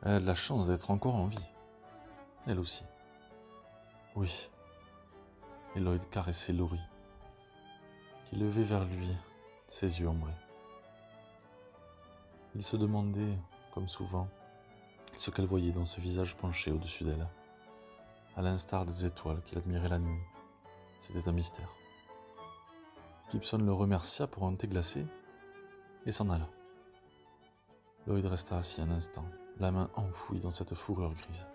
Elle a de la chance d'être encore en vie. Elle aussi. Oui. Et Lloyd caressait Laurie, qui levait vers lui ses yeux ombrés. Il se demandait, comme souvent, ce qu'elle voyait dans ce visage penché au-dessus d'elle, à l'instar des étoiles qu'il admirait la nuit. C'était un mystère. Gibson le remercia pour un thé glacé et s'en alla. Lloyd resta assis un instant, la main enfouie dans cette fourrure grise.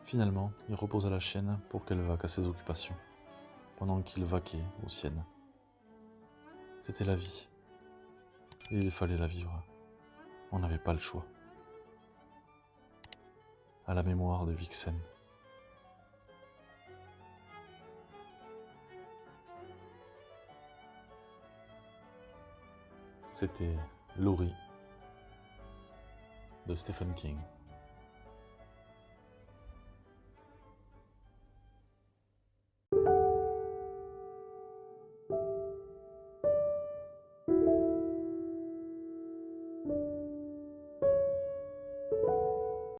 Finalement, il reposa la chienne pour qu'elle vaque à ses occupations, pendant qu'il vaquait aux siennes. C'était la vie, et il fallait la vivre. On n'avait pas le choix. À la mémoire de Vixen. C'était Laurie de Stephen King.